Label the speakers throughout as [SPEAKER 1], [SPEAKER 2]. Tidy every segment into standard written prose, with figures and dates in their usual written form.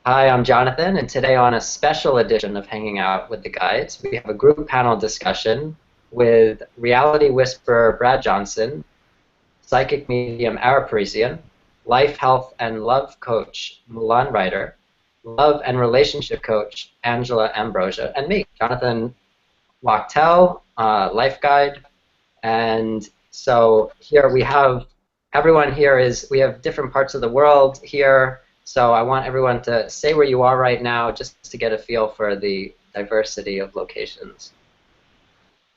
[SPEAKER 1] Hi, I'm Jonathan, and today on a special edition of Hanging Out with the Guides, we have a group panel discussion with reality whisperer Brad Johnson, psychic medium Parisien, life, health, and love coach Mulan Reiter, love and relationship coach Angela Ambrosia, and me, Jonathan Wachtel, life guide. And so here we have everyone here we have different parts of the world here. So I want everyone to say where you are right now just to get a feel for the diversity of locations.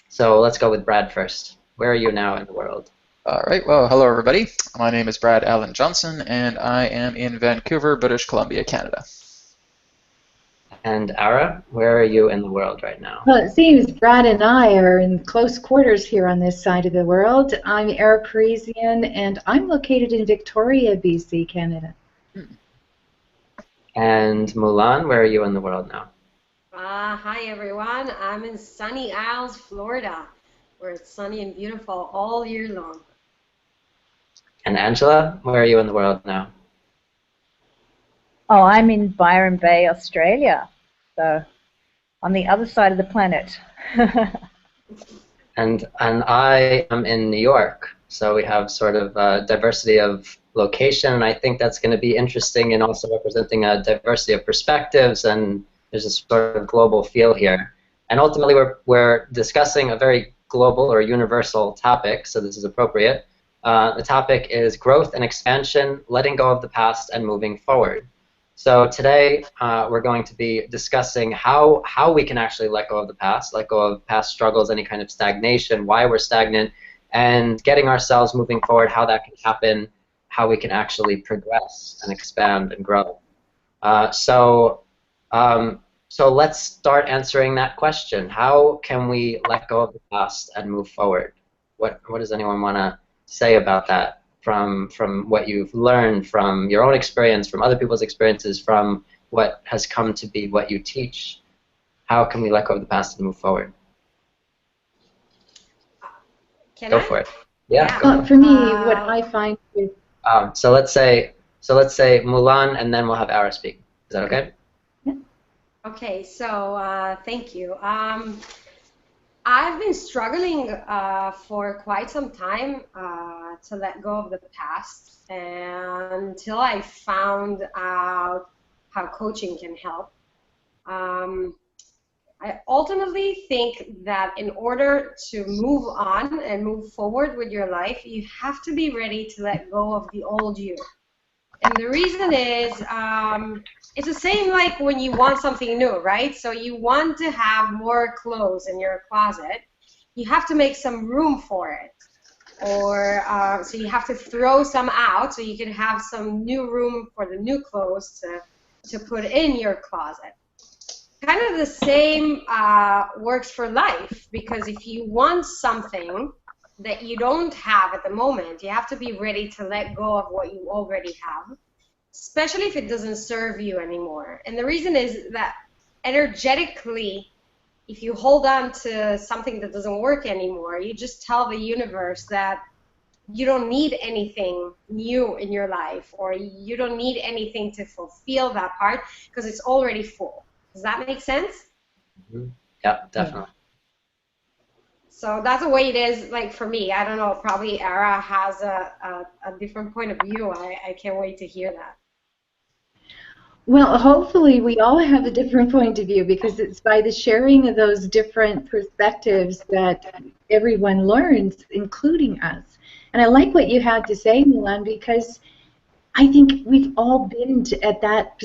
[SPEAKER 1] So let's go with Brad first. Where are you now in the world?
[SPEAKER 2] All right, well, hello everybody. My name is Brad Allen Johnson, and I am in Vancouver, British Columbia, Canada.
[SPEAKER 1] And Ara, where are you in the world right now?
[SPEAKER 3] Well, it seems Brad and I are in close quarters here on this side of the world. I'm Parisian, and I'm located in Victoria, BC, Canada.
[SPEAKER 1] And Mulan, where are you in the world now?
[SPEAKER 4] Hi everyone, I'm in sunny Isles, Florida, where it's sunny and beautiful all year long.
[SPEAKER 1] And Angela, where are you in the world now?
[SPEAKER 5] Oh, I'm in Byron Bay, Australia, so on the other side of the planet.
[SPEAKER 1] And I am in New York, so we have sort of a diversity of location, and I think that's going to be interesting in also representing a diversity of perspectives, and there's a sort of global feel here. And ultimately we're discussing a very global or universal topic, so this is appropriate. The topic is growth and expansion, letting go of the past and moving forward. So today we're going to be discussing how we can actually let go of the past, let go of past struggles, any kind of stagnation, why we're stagnant, and getting ourselves moving forward, how that can happen, how we can actually progress and expand and grow. So let's start answering that question. How can we let go of the past and move forward? What does anyone want to say about that? From what you've learned, from your own experience, from other people's experiences, from what has come to be what you teach. How can we let go of the past and move forward? Go for it. Yeah.
[SPEAKER 3] Well, for me, what I find is
[SPEAKER 1] so let's say Mulan, and then we'll have Ara speak. Is that okay?
[SPEAKER 3] Yeah.
[SPEAKER 4] Okay, so thank you. I've been struggling for quite some time to let go of the past until I found out how coaching can help. I ultimately think that in order to move on and move forward with your life, you have to be ready to let go of the old you. And the reason is, it's the same like when you want something new, right? So you want to have more clothes in your closet. You have to make some room for it. Or so you have to throw some out so you can have some new room for the new clothes to put in your closet. Kind of the same works for life, because if you want something that you don't have at the moment, you have to be ready to let go of what you already have, especially if it doesn't serve you anymore. And the reason is that energetically, if you hold on to something that doesn't work anymore, you just tell the universe that you don't need anything new in your life, or you don't need anything to fulfill that part because it's already full. Does that make sense?
[SPEAKER 1] Mm-hmm. Yeah, definitely.
[SPEAKER 4] So that's the way it is, like, for me. I don't know, probably Ara has a different point of view. I can't wait to hear that.
[SPEAKER 3] well, hopefully we all have a different point of view, because it's by the sharing of those different perspectives that everyone learns, including us. And I like what you had to say, Mulan, because I think we've all been at that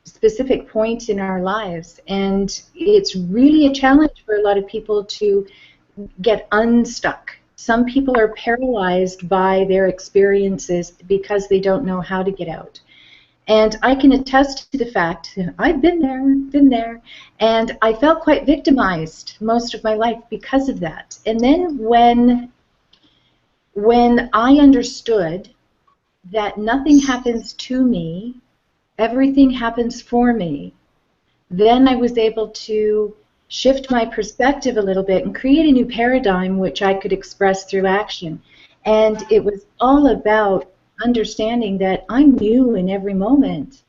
[SPEAKER 3] specific point in our lives, and it's really a challenge for a lot of people to get unstuck. Some people are paralyzed by their experiences because they don't know how to get out. And I can attest to the fact that I've been there, and I felt quite victimized most of my life because of that. And then when I understood that nothing happens to me, everything happens for me, then I was able to shift my perspective a little bit and create a new paradigm which I could express through action. And it was all about understanding that I'm new in every moment.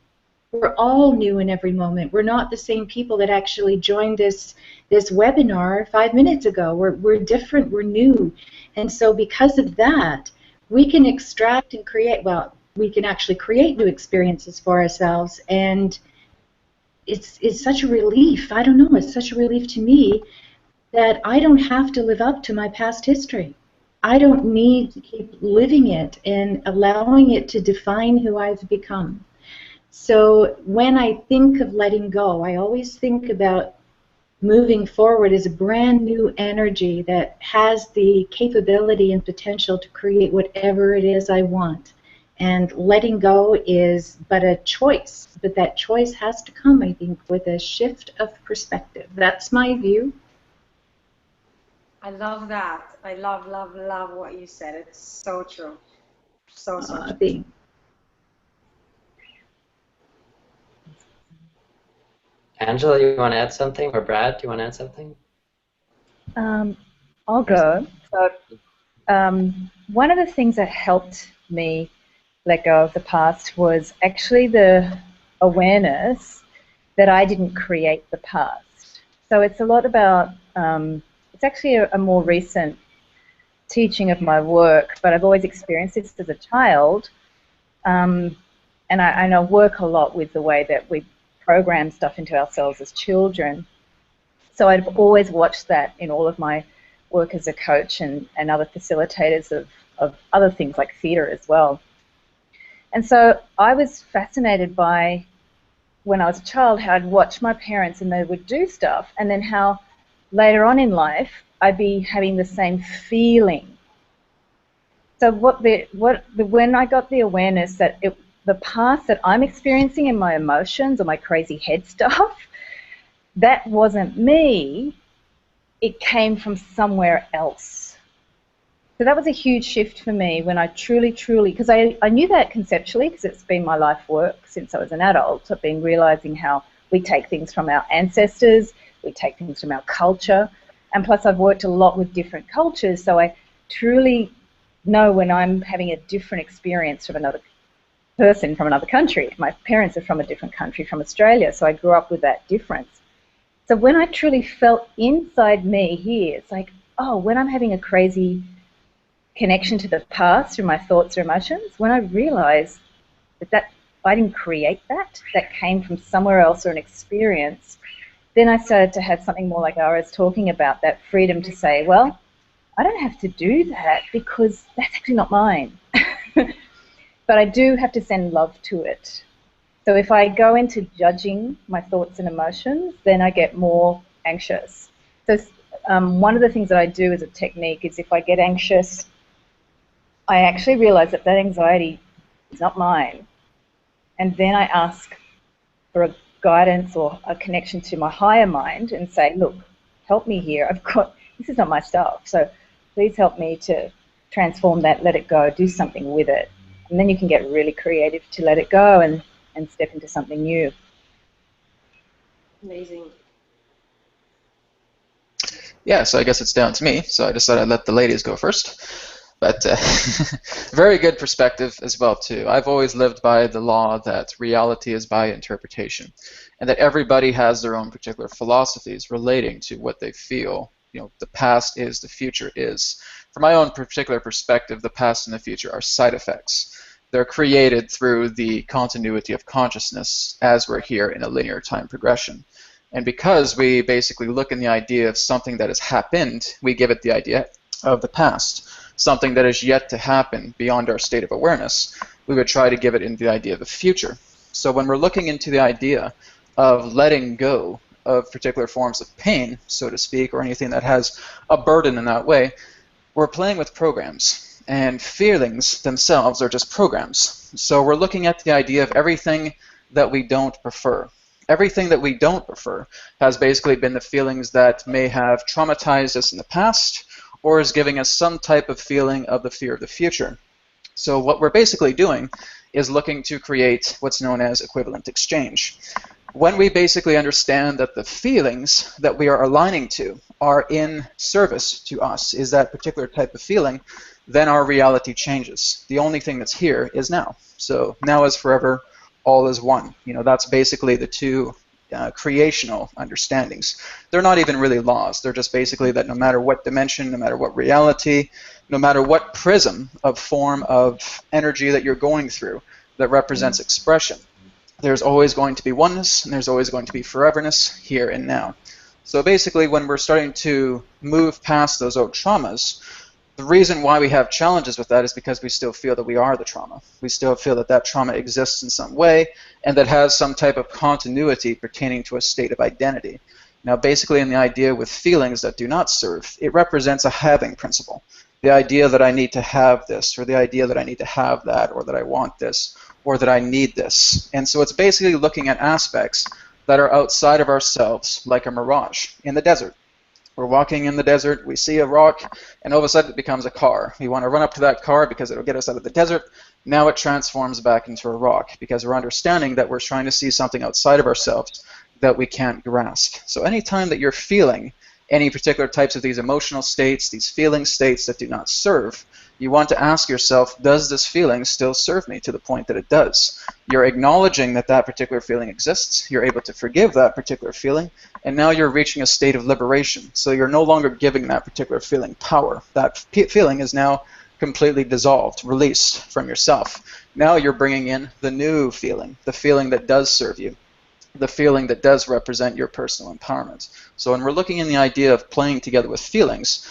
[SPEAKER 3] we're all new in every moment. We're not the same people that actually joined this webinar 5 minutes ago. We're different, we're new. And so because of that, we can extract and create, well, we can actually create new experiences for ourselves. And it's such a relief. I don't know, it's such a relief to me that I don't have to live up to my past history. I don't need to keep living it and allowing it to define who I've become. So when I think of letting go, I always think about moving forward as a brand new energy that has the capability and potential to create whatever it is I want. And letting go is but a choice, but that choice has to come, I think, with a shift of perspective. That's my view.
[SPEAKER 4] I love that. I love, love, love what you said. It's so true. So true.
[SPEAKER 1] Angela, you want to add something? Or Brad, do you want to add something?
[SPEAKER 5] I'll go. So, one of the things that helped me let go of the past was actually the awareness that I didn't create the past. So it's a lot about, it's actually a more recent teaching of my work, but I've always experienced this as a child, and I work a lot with the way that we program stuff into ourselves as children. So I've always watched that in all of my work as a coach and other facilitators of other things like theatre as well. And so I was fascinated by, when I was a child, how I'd watch my parents and they would do stuff, and then how later on in life I'd be having the same feeling. So when I got the awareness that the past that I'm experiencing in my emotions or my crazy head stuff, that wasn't me, it came from somewhere else. So that was a huge shift for me when I truly, because I knew that conceptually because it's been my life work since I was an adult. I've been realizing how we take things from our ancestors, we take things from our culture, and plus I've worked a lot with different cultures, so I truly know when I'm having a different experience from another person from another country. My parents are from a different country, from Australia, so I grew up with that difference. So when I truly felt inside me here, it's like, oh, when I'm having a crazy connection to the past through my thoughts or emotions, when I realized that I didn't create that came from somewhere else or an experience, then I started to have something more like I was talking about, that freedom to say, well, I don't have to do that because that's actually not mine. But I do have to send love to it. So if I go into judging my thoughts and emotions, then I get more anxious. So one of the things that I do as a technique is, if I get anxious, I actually realize that anxiety is not mine. And then I ask for a guidance or a connection to my higher mind and say, look, help me here. This is not my stuff, so please help me to transform that, let it go, do something with it. And then you can get really creative to let it go and step into something new.
[SPEAKER 4] Amazing.
[SPEAKER 2] Yeah, so I guess it's down to me, so I decided I'd let the ladies go first. But very good perspective as well, too. I've always lived by the law that reality is by interpretation, and that everybody has their own particular philosophies relating to what they feel. You know, the past is, the future is. From my own particular perspective, the past and the future are side effects. They're created through the continuity of consciousness as we're here in a linear time progression. And because we basically look in the idea of something that has happened, we give it the idea of the past. Something that is yet to happen beyond our state of awareness, we would try to give it in the idea of the future. So when we're looking into the idea of letting go of particular forms of pain, so to speak, or anything that has a burden in that way, we're playing with programs. And feelings themselves are just programs. So we're looking at the idea of everything that we don't prefer. Everything that we don't prefer has basically been the feelings that may have traumatized us in the past, or is giving us some type of feeling of the fear of the future. So what we're basically doing is looking to create what's known as equivalent exchange. When we basically understand that the feelings that we are aligning to are in service to us, is that particular type of feeling, then our reality changes. The only thing that's here is now. So now is forever, all is one. You know, that's basically the two creational understandings. They're not even really laws. They're just basically that no matter what dimension, no matter what reality, no matter what prism of form of energy that you're going through that represents expression, there's always going to be oneness, and there's always going to be foreverness here and now. So basically, when we're starting to move past those old traumas, the reason why we have challenges with that is because we still feel that we are the trauma. We still feel that that trauma exists in some way and that has some type of continuity pertaining to a state of identity. Now, basically, in the idea with feelings that do not serve, it represents a having principle. The idea that I need to have this, or the idea that I need to have that, or that I want this, or that I need this. And so it's basically looking at aspects that are outside of ourselves, like a mirage in the desert. We're walking in the desert, we see a rock, and all of a sudden it becomes a car. We want to run up to that car because it'll get us out of the desert. Now it transforms back into a rock because we're understanding that we're trying to see something outside of ourselves that we can't grasp. So anytime that you're feeling any particular types of these emotional states, these feeling states that do not serve, you want to ask yourself, does this feeling still serve me to the point that it does? You're acknowledging that that particular feeling exists, you're able to forgive that particular feeling, and now you're reaching a state of liberation. So you're no longer giving that particular feeling power. That feeling is now completely dissolved, released from yourself. Now you're bringing in the new feeling, the feeling that does serve you, the feeling that does represent your personal empowerment. So when we're looking in the idea of playing together with feelings,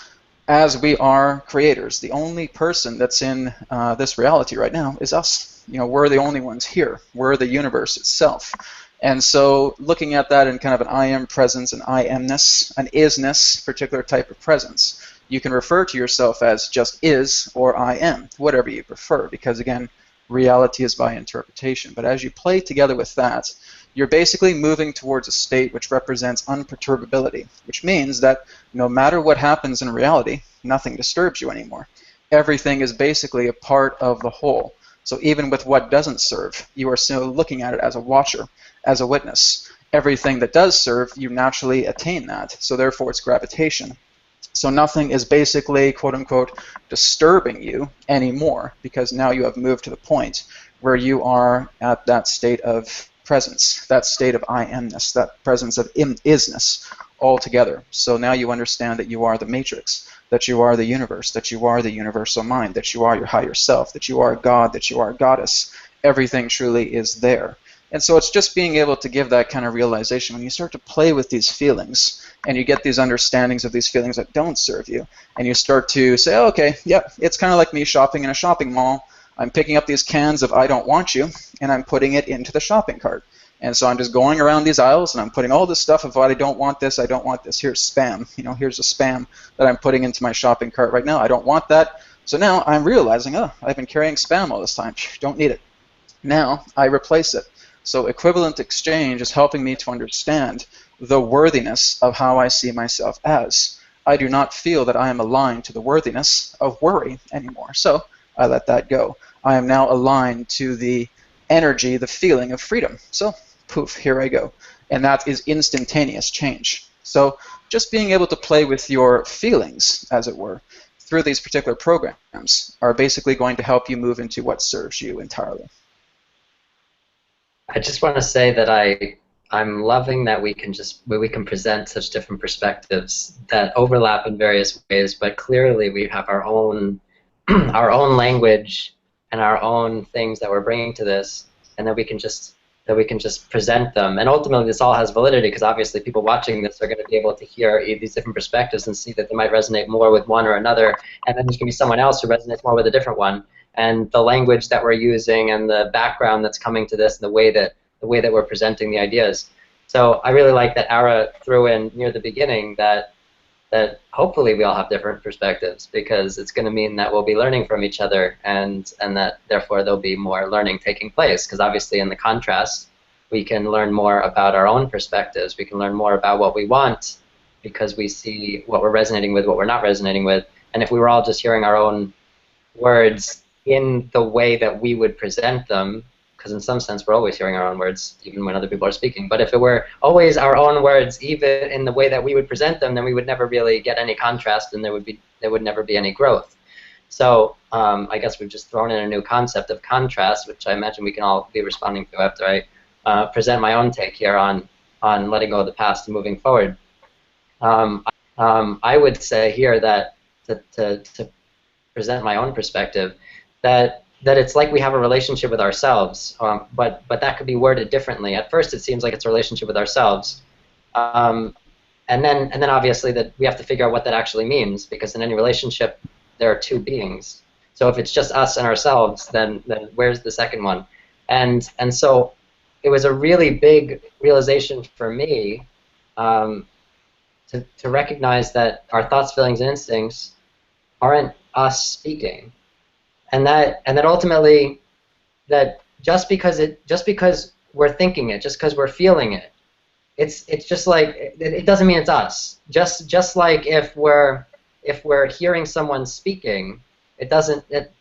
[SPEAKER 2] as we are creators, the only person that's in this reality right now is us. You know, we're the only ones here. We're the universe itself. And so looking at that in kind of an I am presence, an I amness, an isness, particular type of presence, you can refer to yourself as just is or I am, whatever you prefer, because again, reality is by interpretation. But as you play together with that, you're basically moving towards a state which represents unperturbability, which means that no matter what happens in reality, nothing disturbs you anymore. Everything is basically a part of the whole. So even with what doesn't serve, you are still looking at it as a watcher, as a witness. Everything that does serve, you naturally attain that. So therefore it's gravitation. So nothing is basically, quote unquote, disturbing you anymore, because now you have moved to the point where you are at that state of presence, that state of I amness, that presence of isness altogether. So now you understand that you are the matrix, that you are the universe, that you are the universal mind, that you are your higher self, that you are God, that you are a goddess. Everything truly is there. And so it's just being able to give that kind of realization when you start to play with these feelings and you get these understandings of these feelings that don't serve you, and you start to say, oh, okay, yep, it's kind of like me shopping in a shopping mall. I'm picking up these cans of I don't want you, and I'm putting it into the shopping cart. And so I'm just going around these aisles, and I'm putting all this stuff of I don't want this, I don't want this. Here's spam. You know, here's a spam that I'm putting into my shopping cart right now. I don't want that. So now I'm realizing, oh, I've been carrying spam all this time. Don't need it. Now I replace it. So equivalent exchange is helping me to understand the worthiness of how I see myself as. I do not feel that I am aligned to the worthiness of worry anymore. So I let that go. I am now aligned to the energy, the feeling of freedom. So poof, here I go. And that is instantaneous change. So just being able to play with your feelings, as it were, through these particular programs are basically going to help you move into what serves you entirely.
[SPEAKER 1] I just want to say that I'm loving that we can present such different perspectives that overlap in various ways, but clearly we have our own our own language and our own things that we're bringing to this, and that we can just present them. And ultimately, this all has validity because obviously people watching this are going to be able to hear these different perspectives and see that they might resonate more with one or another, and then there's going to be someone else who resonates more with a different one. And the language that we're using and the background that's coming to this, and the way that we're presenting the ideas. So I really like that Ara threw in near the beginning that hopefully we all have different perspectives, because it's going to mean that we'll be learning from each other, and that therefore there'll be more learning taking place, because obviously in the contrast we can learn more about our own perspectives, we can learn more about what we want, because we see what we're resonating with, what we're not resonating with. And if we were all just hearing our own words in the way that we would present them, because in some sense we're always hearing our own words even when other people are speaking, but if it were always our own words even in the way that we would present them, then we would never really get any contrast, and there would never be any growth. So I guess we've just thrown in a new concept of contrast, which I imagine we can all be responding to after I present my own take here on letting go of the past and moving forward. I would say here that to present my own perspective, that it's like we have a relationship with ourselves, but that could be worded differently. At first, it seems like it's a relationship with ourselves, and then obviously that we have to figure out what that actually means, because in any relationship there are two beings. So if it's just us and ourselves, then where's the second one? And so it was a really big realization for me to recognize that our thoughts, feelings, and instincts aren't us speaking, and that ultimately that just because we're thinking it, just because we're feeling it, it's just like it doesn't mean it's us. Just like if we're hearing someone speaking,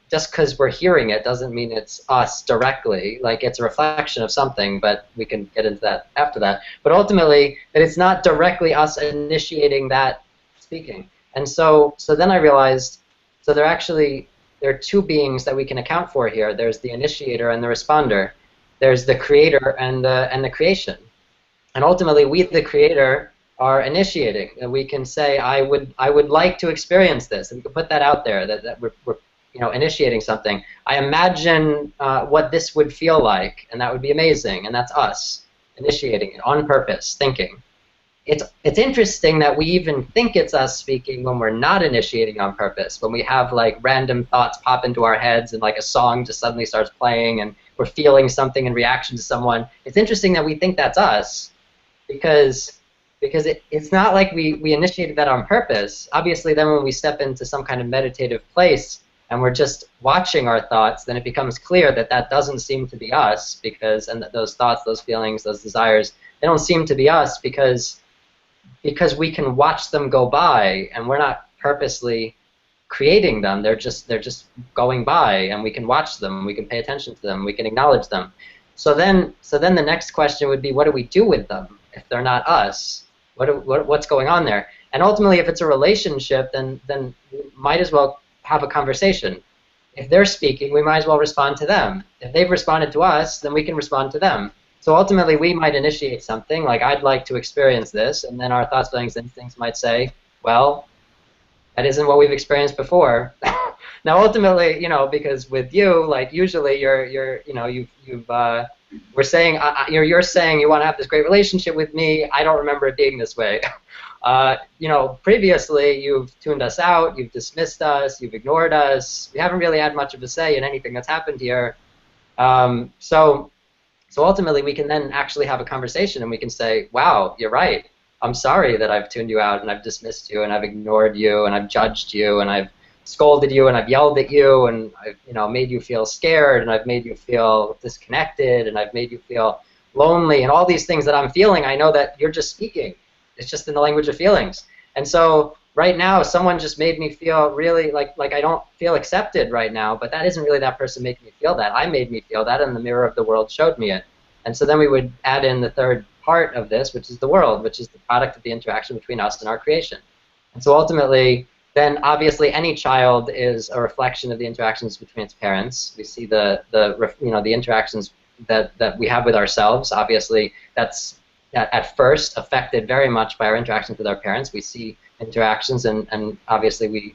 [SPEAKER 1] just because we're hearing it doesn't mean it's us directly. Like, it's a reflection of something, but we can get into that after that. But ultimately, that it's not directly us initiating that speaking. And so then I realized, so there are two beings that we can account for here. There's the initiator and the responder. There's the creator and the creation. And ultimately, we, the creator, are initiating, and we can say, I would like to experience this, and we can put that out there, that we're initiating something. I imagine what this would feel like, and that would be amazing, and that's us initiating it on purpose, thinking. It's interesting that we even think it's us speaking when we're not initiating on purpose, when we have like random thoughts pop into our heads and like a song just suddenly starts playing and we're feeling something in reaction to someone. It's interesting that we think that's us, because it's not like we initiated that on purpose. Obviously, then when we step into some kind of meditative place and we're just watching our thoughts, then it becomes clear that that doesn't seem to be us, and that those thoughts, those feelings, those desires, they don't seem to be us because we can watch them go by, and we're not purposely creating them. They're just going by, and we can watch them, we can pay attention to them, we can acknowledge them. So then the next question would be, what do we do with them if they're not us? What's going on there? And ultimately, if it's a relationship, then we might as well have a conversation. If they're speaking, we might as well respond to them. If they've responded to us, then we can respond to them. So ultimately, we might initiate something, like, I'd like to experience this, and then our thoughts, feelings, instincts might say, well, that isn't what we've experienced before. Now, ultimately, because with you, like, usually you're saying you want to have this great relationship with me. I don't remember it being this way. Previously you've tuned us out, you've dismissed us, you've ignored us. We haven't really had much of a say in anything that's happened here. So ultimately, we can then actually have a conversation, and we can say, wow, you're right. I'm sorry that I've tuned you out, and I've dismissed you, and I've ignored you, and I've judged you, and I've scolded you, and I've yelled at you, and I've made you feel scared, and I've made you feel disconnected, and I've made you feel lonely, and all these things that I'm feeling. I know that you're just speaking. It's just in the language of feelings. And so right now, someone just made me feel really like I don't feel accepted right now, but that isn't really that person making me feel that. I made me feel that, and the mirror of the world showed me it. And so then we would add in the third part of this, which is the world, which is the product of the interaction between us and our creation. And so ultimately, then obviously any child is a reflection of the interactions between its parents. We see the interactions that we have with ourselves. Obviously, that's at first affected very much by our interactions with our parents. We see interactions, and obviously we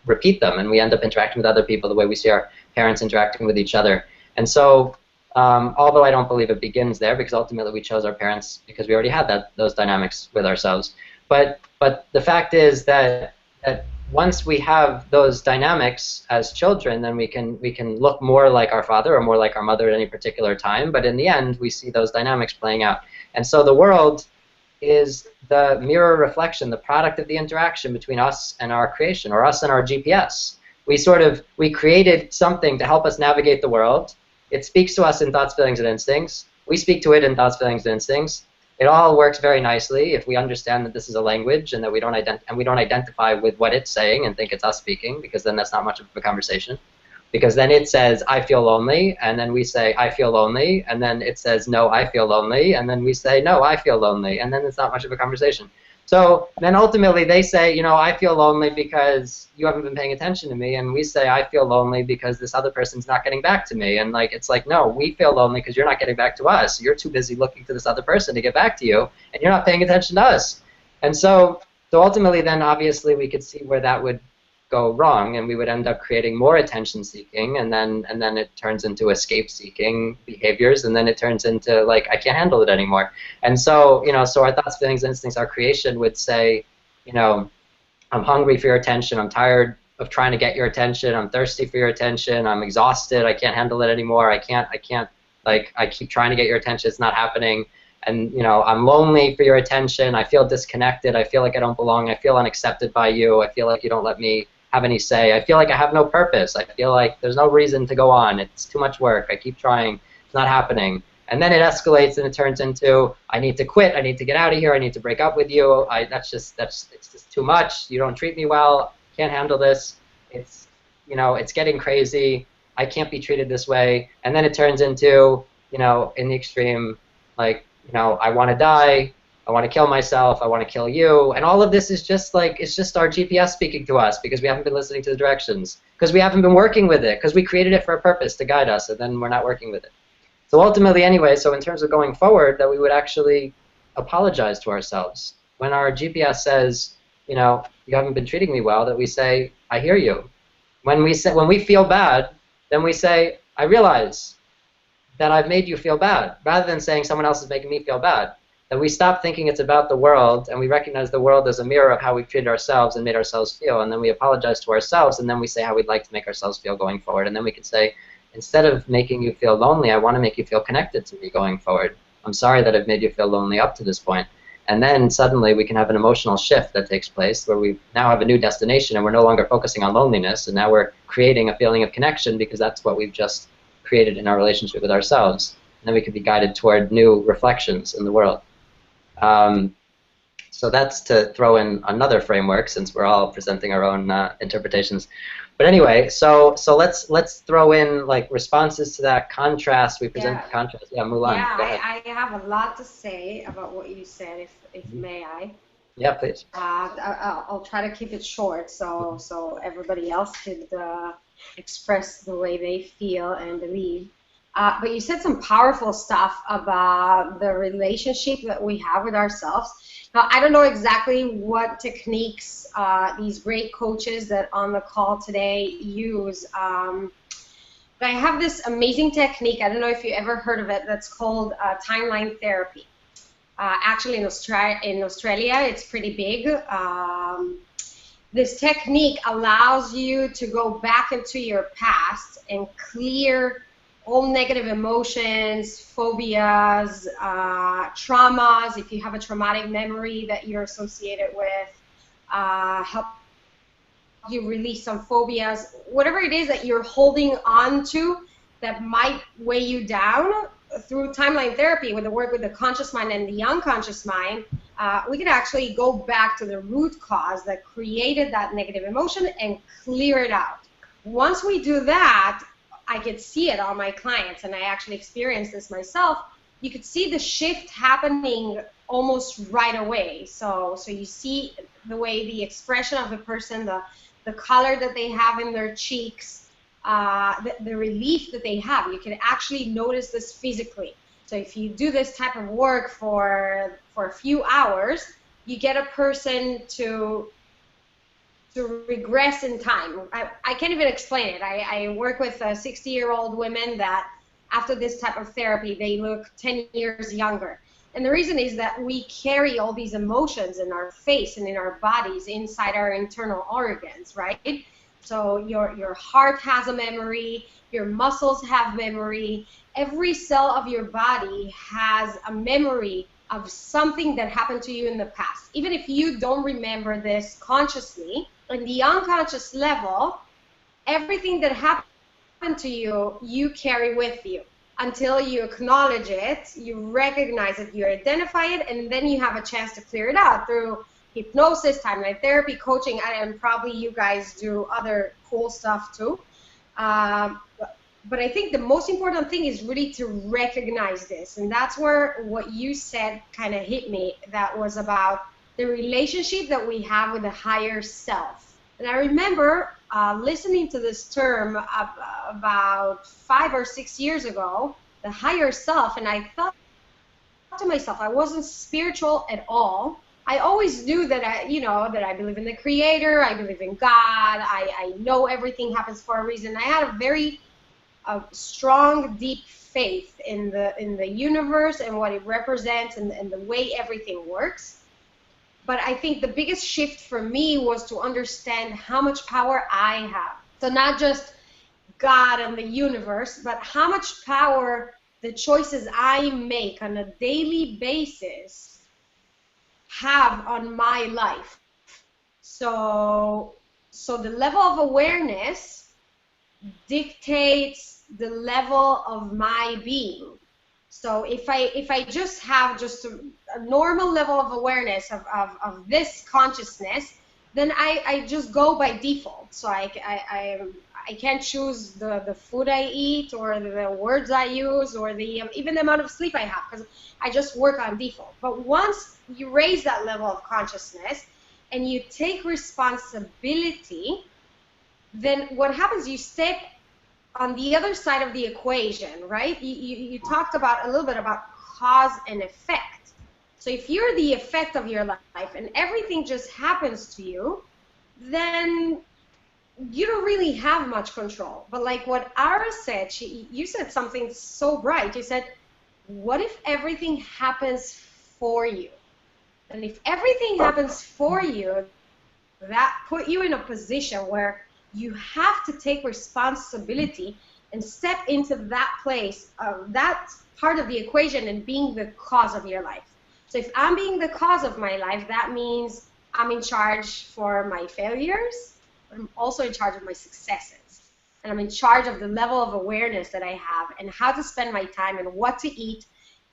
[SPEAKER 1] repeat them, and we end up interacting with other people the way we see our parents interacting with each other. And so although I don't believe it begins there, because ultimately we chose our parents because we already had those dynamics with ourselves. But the fact is that once we have those dynamics as children, then we can look more like our father or more like our mother at any particular time. But in the end, we see those dynamics playing out. And so the world is the mirror reflection, the product of the interaction between us and our creation, or us and our GPS. We created something to help us navigate the world. It speaks to us in thoughts, feelings, and instincts. We speak to it in thoughts, feelings, and instincts. It all works very nicely if we understand that this is a language, and that we don't identify with what it's saying and think it's us speaking, because then that's not much of a conversation. Because then it says, I feel lonely, and then we say, I feel lonely, and then it says, no, I feel lonely, and then we say, no, I feel lonely, and then it's not much of a conversation. So then ultimately they say, you know, I feel lonely because you haven't been paying attention to me, and we say I feel lonely because this other person's not getting back to me. And like, it's like, no, we feel lonely because you're not getting back to us. You're too busy looking to this other person to get back to you, and you're not paying attention to us. And so ultimately then obviously we could see where that would go wrong, and we would end up creating more attention seeking, and then it turns into escape seeking behaviors, and then it turns into like, I can't handle it anymore. And so, you know, so our thoughts, feelings, instincts, our creation would say, you know, I'm hungry for your attention, I'm tired of trying to get your attention, I'm thirsty for your attention, I'm exhausted, I can't handle it anymore, I can't, like, I keep trying to get your attention, it's not happening. And, you know, I'm lonely for your attention, I feel disconnected, I feel like I don't belong, I feel unaccepted by you, I feel like you don't let me have any say, I feel like I have no purpose, I feel like there's no reason to go on, it's too much work, I keep trying, it's not happening. And then it escalates and it turns into, I need to quit, I need to get out of here, I need to break up with you, it's just too much, you don't treat me well, can't handle this, it's, you know, it's getting crazy, I can't be treated this way. And then it turns into, you know, in the extreme, like, you know, I want to die, I want to kill myself, I want to kill you, and all of this is just like, it's just our GPS speaking to us because we haven't been listening to the directions, because we haven't been working with it, because we created it for a purpose to guide us, and then we're not working with it. So ultimately anyway, so in terms of going forward, that we would actually apologize to ourselves. When our GPS says, you know, you haven't been treating me well, that we say, I hear you. When we feel bad, then we say, I realize that I've made you feel bad, rather than saying someone else is making me feel bad. That we stop thinking it's about the world, and we recognize the world as a mirror of how we've treated ourselves and made ourselves feel, and then we apologize to ourselves, and then we say how we'd like to make ourselves feel going forward, and then we can say, instead of making you feel lonely, I want to make you feel connected to me going forward. I'm sorry that I've made you feel lonely up to this point. And then suddenly we can have an emotional shift that takes place where we now have a new destination, and we're no longer focusing on loneliness, and now we're creating a feeling of connection because that's what we've just created in our relationship with ourselves. And then we can be guided toward new reflections in the world. So that's to throw in another framework, since we're all presenting our own interpretations. But anyway, so let's throw in like responses to that contrast. We present the contrast. Yeah, Mulan.
[SPEAKER 4] Yeah,
[SPEAKER 1] go ahead.
[SPEAKER 4] I have a lot to say about what you said, if may I.
[SPEAKER 1] Yeah, please.
[SPEAKER 4] I'll try to keep it short so everybody else could express the way they feel and believe. But you said some powerful stuff about the relationship that we have with ourselves. Now, I don't know exactly what techniques these great coaches that on the call today use, but I have this amazing technique, I don't know if you ever heard of it, that's called timeline therapy. Actually, in Australia, it's pretty big. This technique allows you to go back into your past and clear all negative emotions, phobias, traumas, if you have a traumatic memory that you're associated with, help you release some phobias, whatever it is that you're holding on to that might weigh you down. Through timeline therapy, with the work with the conscious mind and the unconscious mind, we can actually go back to the root cause that created that negative emotion and clear it out. Once we do that, I could see it on my clients, and I actually experienced this myself. You could see the shift happening almost right away. So you see the way the expression of the person, the color that they have in their cheeks, the relief that they have. You can actually notice this physically. So if you do this type of work for a few hours, you get a person to regress in time. I can't even explain it. I work with 60-year-old women that after this type of therapy, they look 10 years younger. And the reason is that we carry all these emotions in our face and in our bodies inside our internal organs, right? So your heart has a memory, your muscles have memory, every cell of your body has a memory of something that happened to you in the past. Even if you don't remember this consciously, in the unconscious level, everything that happened to you, you carry with you until you acknowledge it, you recognize it, you identify it, and then you have a chance to clear it out through hypnosis, timeline therapy, coaching, and probably you guys do other cool stuff too. But I think the most important thing is really to recognize this, and that's where what you said kind of hit me. That was about the relationship that we have with the higher self. And I remember listening to this term about 5 or 6 years ago, the higher self, and I thought to myself, I wasn't spiritual at all. I always knew that that I believe in the Creator, I believe in God, I know everything happens for a reason. I had a very strong, deep faith in the universe and what it represents and the way everything works. But I think the biggest shift for me was to understand how much power I have. So not just God and the universe, but how much power the choices I make on a daily basis have on my life. So the level of awareness dictates the level of my being. So if I just have just a normal level of awareness of this consciousness, then I just go by default. So I can't choose the food I eat or the words I use or even the amount of sleep I have, because I just work on default. But once you raise that level of consciousness and you take responsibility, then what happens, you step on the other side of the equation, right? You talked about a little bit about cause and effect. So if you're the effect of your life and everything just happens to you, then you don't really have much control. But like what Ara said, you said something so bright. You said, what if everything happens for you? And if everything happens for you, that put you in a position where you have to take responsibility and step into that place, that part of the equation, and being the cause of your life. So if I'm being the cause of my life, that means I'm in charge for my failures, but I'm also in charge of my successes. And I'm in charge of the level of awareness that I have and how to spend my time and what to eat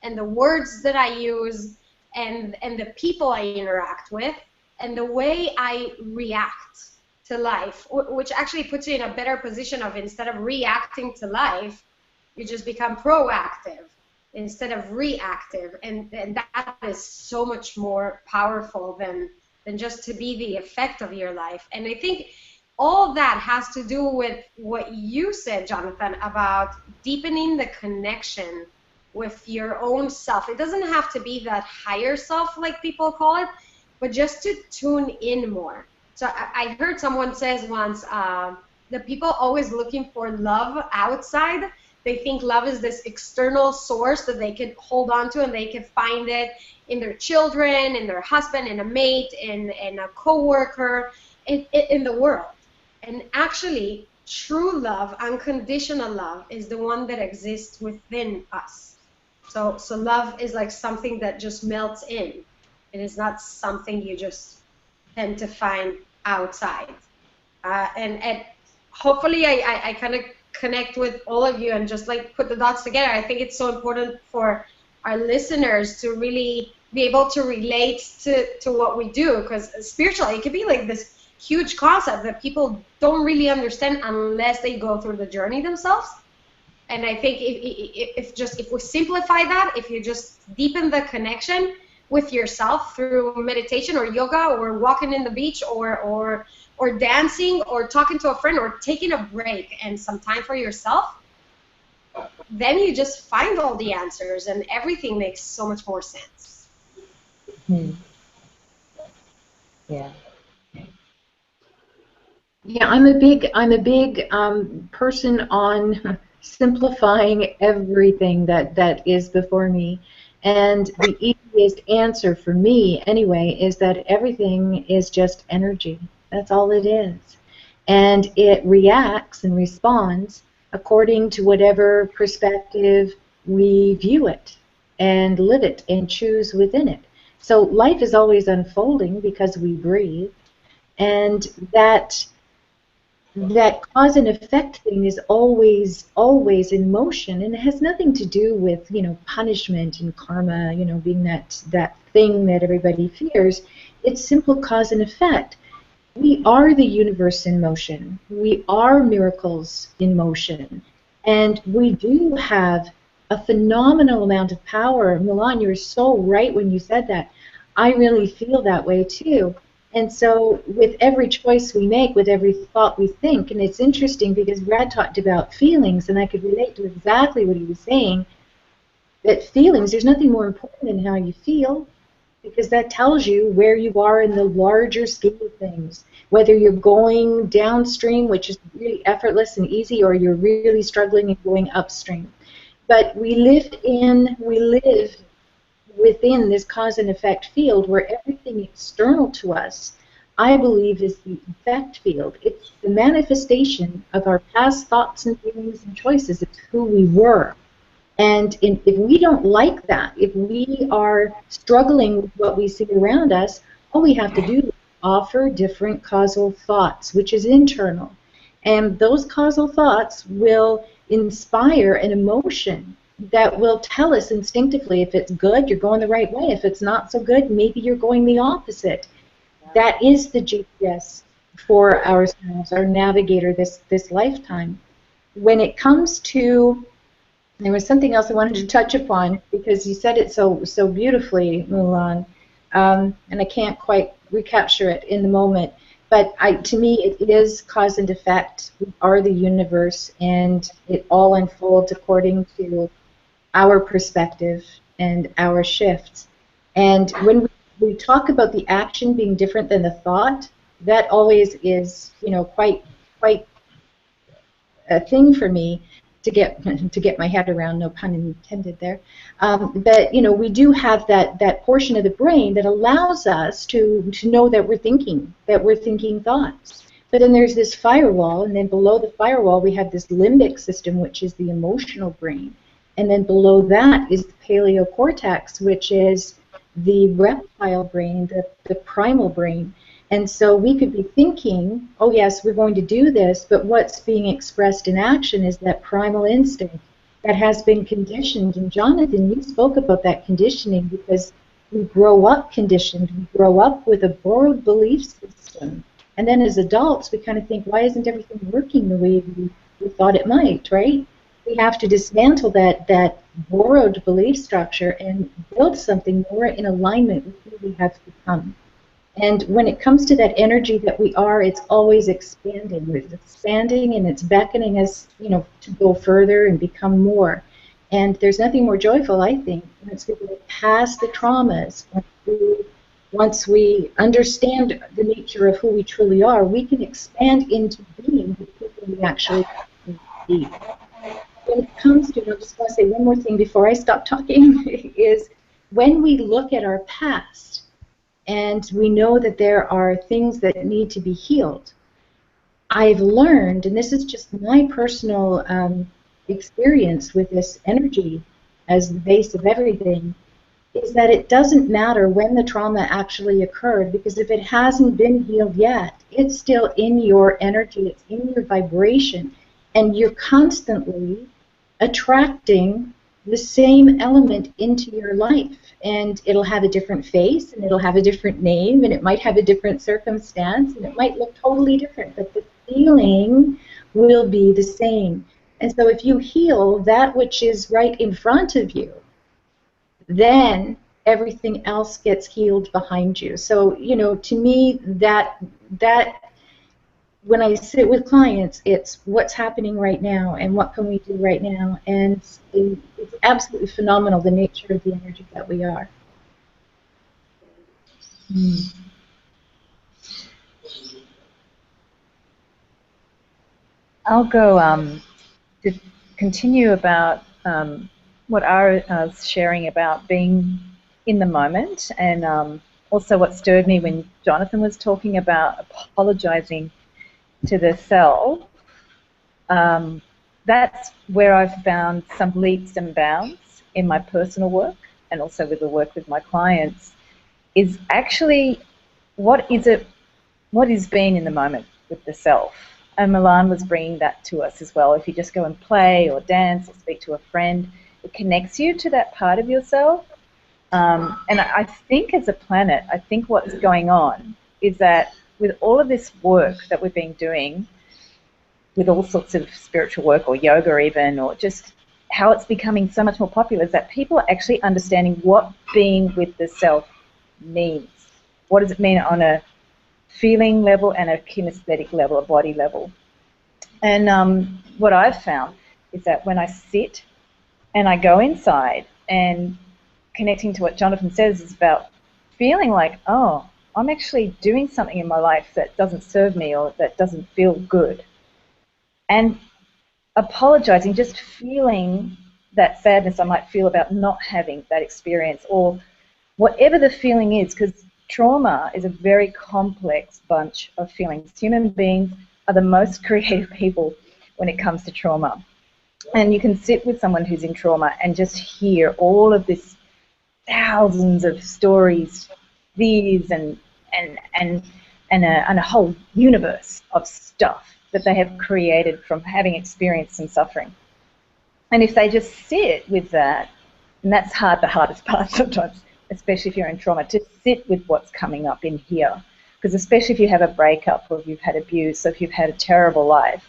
[SPEAKER 4] and the words that I use and the people I interact with and the way I react to life, which actually puts you in a better position of, instead of reacting to life, you just become proactive instead of reactive, and that is so much more powerful than just to be the effect of your life. And I think all that has to do with what you said, Jonathan, about deepening the connection with your own self. It doesn't have to be that higher self like people call it, but just to tune in more. So I heard someone says once that people always looking for love outside. They think love is this external source that they can hold on to, and they can find it in their children, in their husband, in a mate, in a coworker, in the world. And actually, true love, unconditional love, is the one that exists within us. So love is like something that just melts in. It is not something you just tend to find outside. And hopefully I kind of connect with all of you and just like put the dots together. I think it's so important for our listeners to really be able to relate to what we do, because spiritually it could be like this huge concept that people don't really understand unless they go through the journey themselves. And I think if we simplify that, if you just deepen the connection with yourself through meditation or yoga or walking in the beach or dancing or talking to a friend or taking a break and some time for yourself, then you just find all the answers and everything makes so much more sense.
[SPEAKER 5] Yeah.
[SPEAKER 3] Yeah, I'm a big person on simplifying everything that is before me. And the easiest answer for me, anyway, is that everything is just energy. That's all it is. And it reacts and responds according to whatever perspective we view it and live it and choose within it. So life is always unfolding because we breathe. And that cause and effect thing is always in motion, and it has nothing to do with, punishment and karma, being that thing that everybody fears. It's simple cause and effect. We are the universe in motion. We are miracles in motion, and we do have a phenomenal amount of power. Mulan, you were so right when you said that. I really feel that way too. And so with every choice we make, with every thought we think, and it's interesting because Brad talked about feelings, and I could relate to exactly what he was saying, that feelings, there's nothing more important than how you feel, because that tells you where you are in the larger scheme of things. Whether you're going downstream, which is really effortless and easy, or you're really struggling and going upstream. But we live within this cause and effect field where everything external to us, I believe, is the effect field. It's the manifestation of our past thoughts and feelings and choices. It's who we were. And if we don't like that, if we are struggling with what we see around us, all we have to do is offer different causal thoughts, which is internal. And those causal thoughts will inspire an emotion that will tell us instinctively if it's good, you're going the right way. If it's not so good, maybe you're going the opposite. That is the GPS for ourselves, our navigator this lifetime. When it comes to, there was something else I wanted to touch upon because you said it so beautifully, Mulan, and I can't quite recapture it in the moment. But to me, it is cause and effect. We are the universe, and it all unfolds according to our perspective and our shifts. And when we talk about the action being different than the thought, that always is, quite a thing for me to get my head around. No pun intended there. But we do have that portion of the brain that allows us to know that we're thinking thoughts. But then there's this firewall, and then below the firewall we have this limbic system, which is the emotional brain. And then below that is the paleocortex, which is the reptile brain, the primal brain. And so we could be thinking, oh yes, we're going to do this, but what's being expressed in action is that primal instinct that has been conditioned. And Jonathan, you spoke about that conditioning because we grow up conditioned. We grow up with a borrowed belief system. And then as adults, we kind of think, why isn't everything working the way we thought it might, right? We have to dismantle that borrowed belief structure and build something more in alignment with who we have become. And when it comes to that energy that we are, it's always expanding. It's expanding and it's beckoning us, to go further and become more. And there's nothing more joyful, I think, once we get past the traumas. Once we understand the nature of who we truly are, we can expand into being the people we actually be. When it comes to, I just want to say one more thing before I stop talking, is when we look at our past and we know that there are things that need to be healed, I've learned, and this is just my personal experience with this energy as the base of everything, is that it doesn't matter when the trauma actually occurred, because if it hasn't been healed yet, it's still in your energy, it's in your vibration, and you're constantly attracting the same element into your life, and it'll have a different face, and it'll have a different name, and it might have a different circumstance, and it might look totally different, but the feeling will be the same. And so if you heal that which is right in front of you, then everything else gets healed behind you. So, to me, that when I sit with clients, it's what's happening right now and what can we do right now. And it's absolutely phenomenal, the nature of the energy that we are.
[SPEAKER 5] I'll go to continue about what Ara was sharing about being in the moment, and also what stirred me when Jonathan was talking about apologizing to the self. That's where I've found some leaps and bounds in my personal work and also with the work with my clients, is actually what is being in the moment with the self. And Mulan was bringing that to us as well. If you just go and play or dance or speak to a friend, it connects you to that part of yourself. And I think as a planet, I think what's going on is that with all of this work that we've been doing, with all sorts of spiritual work or yoga even, or just how it's becoming so much more popular, is that people are actually understanding what being with the self means. What does it mean on a feeling level and a kinesthetic level, a body level? And what I've found is that when I sit and I go inside, and connecting to what Jonathan says is about feeling like, oh, I'm actually doing something in my life that doesn't serve me or that doesn't feel good. And apologizing, just feeling that sadness I might feel about not having that experience, or whatever the feeling is, because trauma is a very complex bunch of feelings. Human beings are the most creative people when it comes to trauma. And you can sit with someone who's in trauma and just hear all of this thousands of stories, fears, and a whole universe of stuff that they have created from having experienced some suffering. And if they just sit with that, and that's the hardest part sometimes, especially if you're in trauma, to sit with what's coming up in here. Because especially if you have a breakup, or if you've had abuse, or if you've had a terrible life,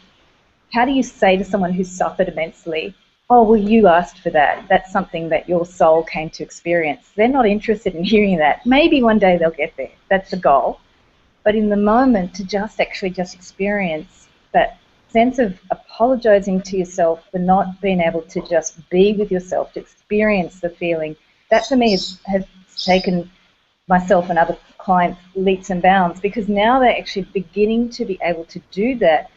[SPEAKER 5] how do you say to someone who's suffered immensely, oh, well, you asked for that. That's something that your soul came to experience. They're not interested in hearing that. Maybe one day they'll get there. That's the goal. But in the moment, to just experience that sense of apologizing to yourself for not being able to just be with yourself, to experience the feeling, that for me has taken myself and other clients leaps and bounds, because now they're actually beginning to be able to do that.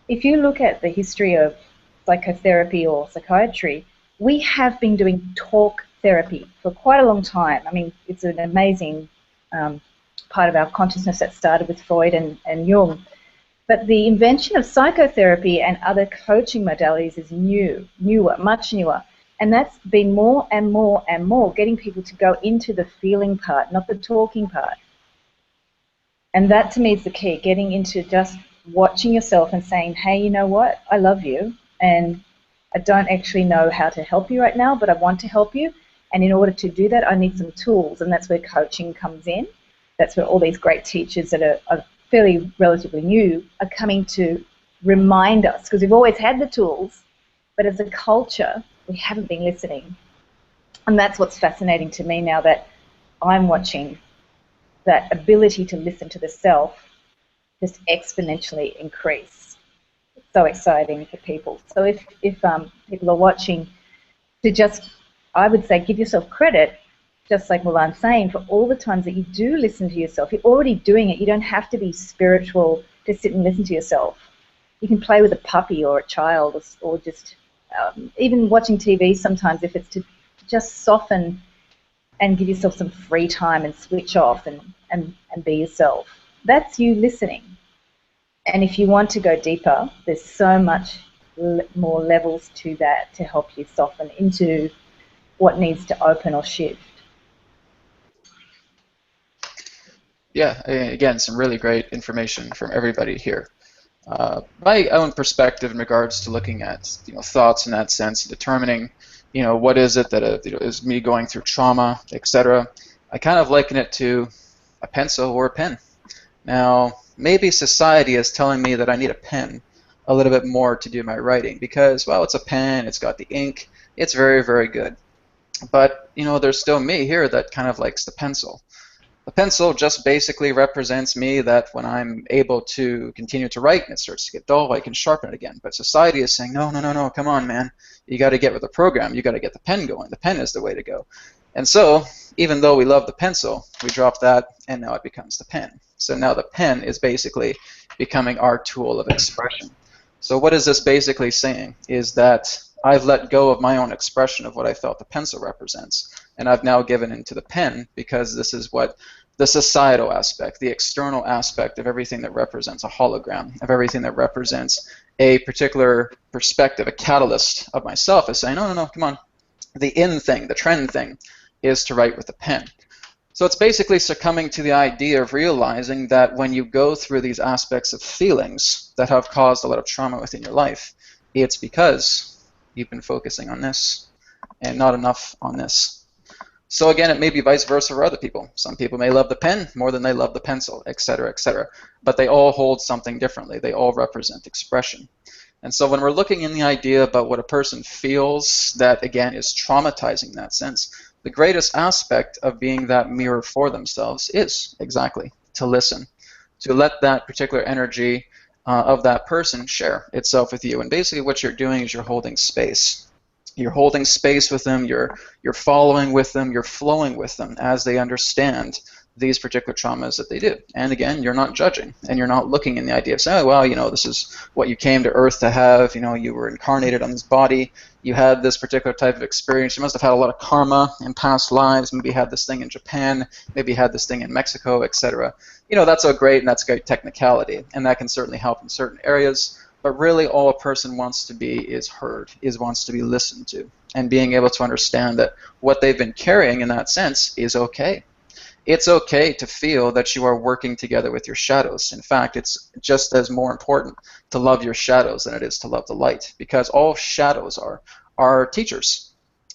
[SPEAKER 5] If you look at the history of psychotherapy or psychiatry, we have been doing talk therapy for quite a long time. I mean, it's an amazing part of our consciousness that started with Freud and Jung. But the invention of psychotherapy and other coaching modalities is newer, much newer. And that's been more and more and more, getting people to go into the feeling part, not the talking part. And that to me is the key, getting into just watching yourself and saying, hey, you know what, I love you, and I don't actually know how to help you right now, but I want to help you. And in order to do that, I need some tools, and that's where coaching comes in. That's where all these great teachers that are fairly relatively new are coming to remind us, because we've always had the tools, but as a culture, we haven't been listening. And that's what's fascinating to me now, that I'm watching that ability to listen to the self just exponentially increase. It's so exciting for people. So if people are watching, to just, I would say, give yourself credit, just like Mulan's saying, for all the times that you do listen to yourself. You're already doing it. You don't have to be spiritual to sit and listen to yourself. You can play with a puppy or a child, or just even watching TV sometimes, if it's to just soften and give yourself some free time and switch off and be yourself. That's you listening. And if you want to go deeper, there's so much more levels to that to help you soften into what needs to open or shift.
[SPEAKER 2] Yeah, again, some really great information from everybody here. My own perspective in regards to looking at thoughts in that sense, determining what is it that is me going through trauma, etc. I kind of liken it to a pencil or a pen. Now, maybe society is telling me that I need a pen a little bit more to do my writing because, well, it's a pen, it's got the ink, it's very, very good. But there's still me here that kind of likes the pencil. The pencil just basically represents me that when I'm able to continue to write and it starts to get dull, I can sharpen it again. But society is saying, no, come on, man. You got to get with the program. You got to get the pen going. The pen is the way to go. And so, even though we love the pencil, we drop that, and now it becomes the pen. So now the pen is basically becoming our tool of expression. So what is this basically saying? Is that I've let go of my own expression of what I felt the pencil represents, and I've now given into the pen because this is what the societal aspect, the external aspect of everything that represents a hologram, of everything that represents a particular perspective, a catalyst of myself is saying, no, come on. The in thing, the trend thing, is to write with a pen. So it's basically succumbing to the idea of realizing that when you go through these aspects of feelings that have caused a lot of trauma within your life, it's because you've been focusing on this and not enough on this. So again, it may be vice versa for other people. Some people may love the pen more than they love the pencil, etc., etc. But they all hold something differently. They all represent expression. And so when we're looking in the idea about what a person feels that, again, is traumatizing in that sense, the greatest aspect of being that mirror for themselves is exactly to listen, to let that particular energy of that person share itself with you. And basically what you're doing is you're holding space. You're holding space with them, you're following with them, you're flowing with them as they understand these particular traumas that they do. And again, you're not judging, and you're not looking in the idea of saying, oh, well, you know, this is what you came to Earth to have, you know, you were incarnated on this body, you had this particular type of experience, you must have had a lot of karma in past lives, maybe you had this thing in Japan, maybe you had this thing in Mexico, etc. You know, that's all great, and that's great technicality, and that can certainly help in certain areas, but really all a person wants to be is heard, wants to be listened to, and being able to understand that what they've been carrying in that sense is okay. It's okay to feel that you are working together with your shadows. In fact, it's just as more important to love your shadows than it is to love the light, because all shadows are teachers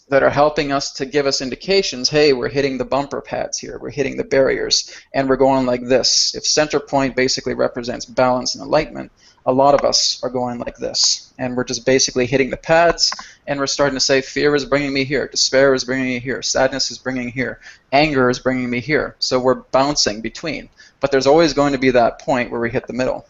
[SPEAKER 2] that are helping us to give us indications, hey, we're hitting the bumper pads here, we're hitting the barriers, and we're going like this. If center point basically represents balance and enlightenment, a lot of us are going like this, and we're just basically hitting the pads, and we're starting to say, fear is bringing me here, despair is bringing me here, sadness is bringing me here, anger is bringing me here. So we're bouncing between, but there's always going to be that point where we hit the middle.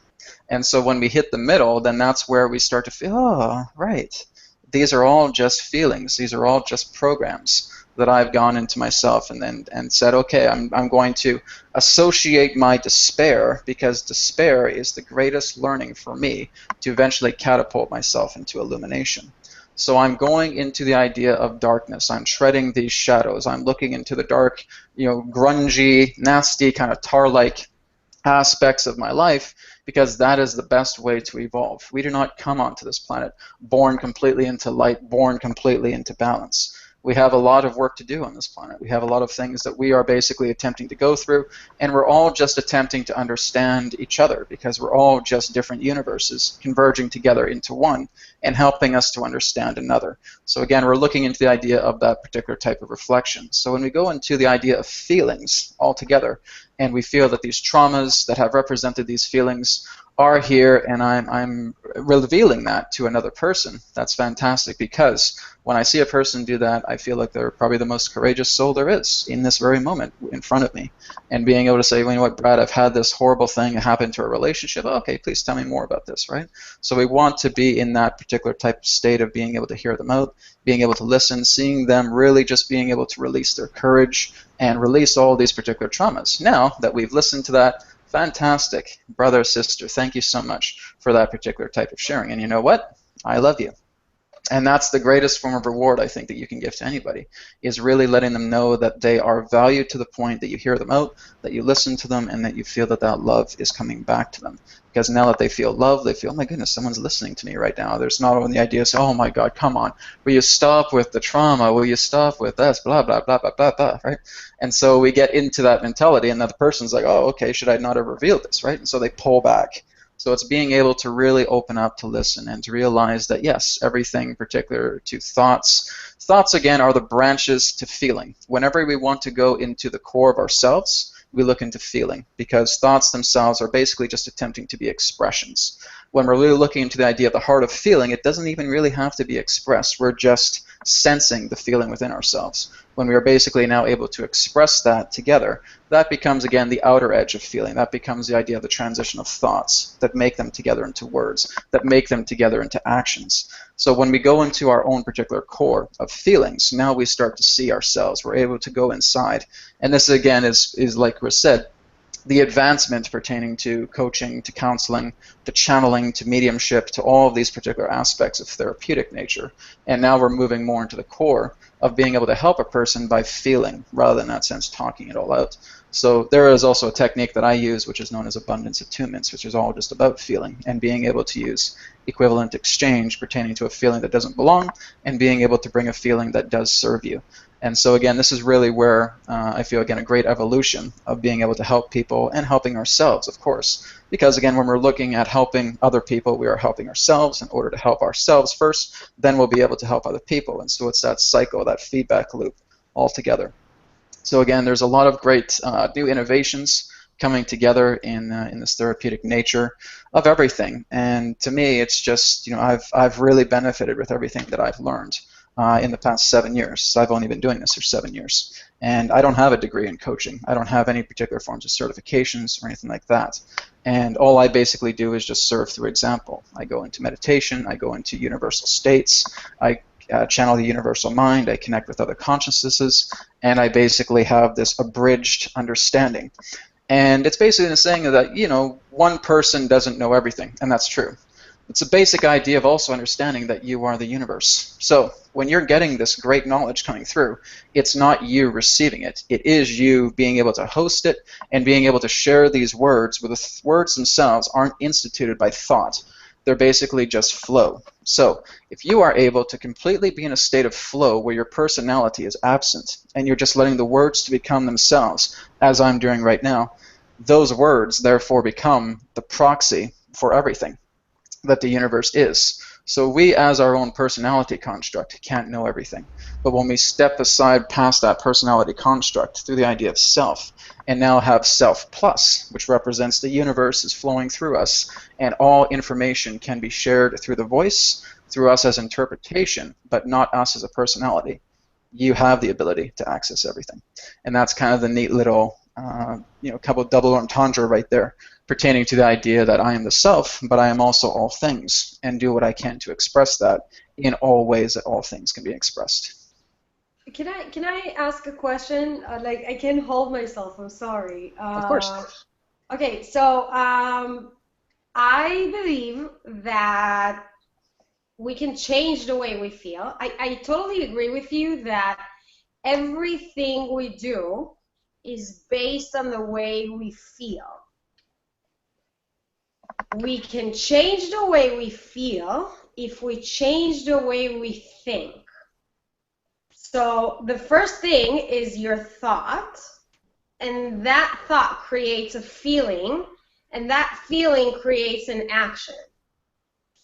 [SPEAKER 2] And so when we hit the middle, then that's where we start to feel, oh, right. These are all just feelings. These are all just programs that I've gone into myself and said, okay, I'm going to associate my despair, because despair is the greatest learning for me to eventually catapult myself into illumination. So I'm going into the idea of darkness. I'm treading these shadows. I'm looking into the dark, you know, grungy, nasty, kind of tar-like aspects of my life, because that is the best way to evolve. We do not come onto this planet born completely into light, born completely into balance. We have a lot of work to do on this planet. We have a lot of things that we are basically attempting to go through, and we're all just attempting to understand each other, because we're all just different universes converging together into one and helping us to understand another. So again, we're looking into the idea of that particular type of reflection. So when we go into the idea of feelings altogether, and we feel that these traumas that have represented these feelings are here, and I'm revealing that to another person, that's fantastic, because when I see a person do that, I feel like they're probably the most courageous soul there is in this very moment in front of me. And being able to say, well, you know what, Brad, I've had this horrible thing happen to a relationship. Oh, okay, please tell me more about this, right? So we want to be in that particular type of state of being able to hear them out, being able to listen, seeing them really just being able to release their courage and release all these particular traumas. Now that we've listened to that, fantastic, brother, sister, thank you so much for that particular type of sharing. And you know what? I love you. And that's the greatest form of reward, I think, that you can give to anybody, is really letting them know that they are valued to the point that you hear them out, that you listen to them, and that you feel that that love is coming back to them. Because now that they feel love, they feel, oh my goodness, someone's listening to me right now. There's not only the idea of, oh my God, come on, will you stop with the trauma? Will you stop with this? Blah, blah, blah, blah, blah, blah, right? And so we get into that mentality, and the person's like, oh, okay, should I not have revealed this, right? And so they pull back. So it's being able to really open up to listen and to realize that, yes, everything particular to thoughts. Thoughts, again, are the branches to feeling. Whenever we want to go into the core of ourselves, we look into feeling, because thoughts themselves are basically just attempting to be expressions. When we're really looking into the idea of the heart of feeling, it doesn't even really have to be expressed. We're just sensing the feeling within ourselves. When we are basically now able to express that together, that becomes, again, the outer edge of feeling. That becomes the idea of the transition of thoughts that make them together into words, that make them together into actions. So when we go into our own particular core of feelings, now we start to see ourselves. We're able to go inside. And this, again, is like Chris said, the advancement pertaining to coaching, to counseling, to channeling, to mediumship, to all of these particular aspects of therapeutic nature. And now we're moving more into the core of being able to help a person by feeling, rather than, in that sense, talking it all out. So there is also a technique that I use, which is known as abundance attunements, which is all just about feeling and being able to use equivalent exchange pertaining to a feeling that doesn't belong and being able to bring a feeling that does serve you. And so again, this is really where I feel, again, a great evolution of being able to help people and helping ourselves, of course. Because again, when we're looking at helping other people, we are helping ourselves. In order to help ourselves first, then we'll be able to help other people. And so it's that cycle, that feedback loop altogether. So again, there's a lot of great new innovations coming together in this therapeutic nature of everything. And to me, it's just, I've really benefited with everything that I've learned in the past 7 years. So I've only been doing this for 7 years. And I don't have a degree in coaching. I don't have any particular forms of certifications or anything like that. And all I basically do is just serve through example. I go into meditation, I go into universal states, I channel the universal mind, I connect with other consciousnesses, and I basically have this abridged understanding. And it's basically the saying that, one person doesn't know everything, and that's true. It's a basic idea of also understanding that you are the universe. So when you're getting this great knowledge coming through, it's not you receiving it. It is you being able to host it and being able to share these words, where the words themselves aren't instituted by thought. They're basically just flow. So if you are able to completely be in a state of flow where your personality is absent and you're just letting the words to become themselves, as I'm doing right now, those words therefore become the proxy for everything that the universe is. So we, as our own personality construct, can't know everything. But when we step aside past that personality construct through the idea of self, and now have self plus, which represents the universe is flowing through us, and all information can be shared through the voice, through us as interpretation, but not us as a personality, you have the ability to access everything. And that's kind of the neat little couple double entendre right there, pertaining to the idea that I am the self, but I am also all things, and do what I can to express that in all ways that all things can be expressed.
[SPEAKER 4] Can I ask a question? I can't hold myself. I'm sorry.
[SPEAKER 2] Of course.
[SPEAKER 4] Okay, so I believe that we can change the way we feel. I totally agree with you that everything we do is based on the way we feel. We can change the way we feel if we change the way we think. So the first thing is your thought, and that thought creates a feeling, and that feeling creates an action.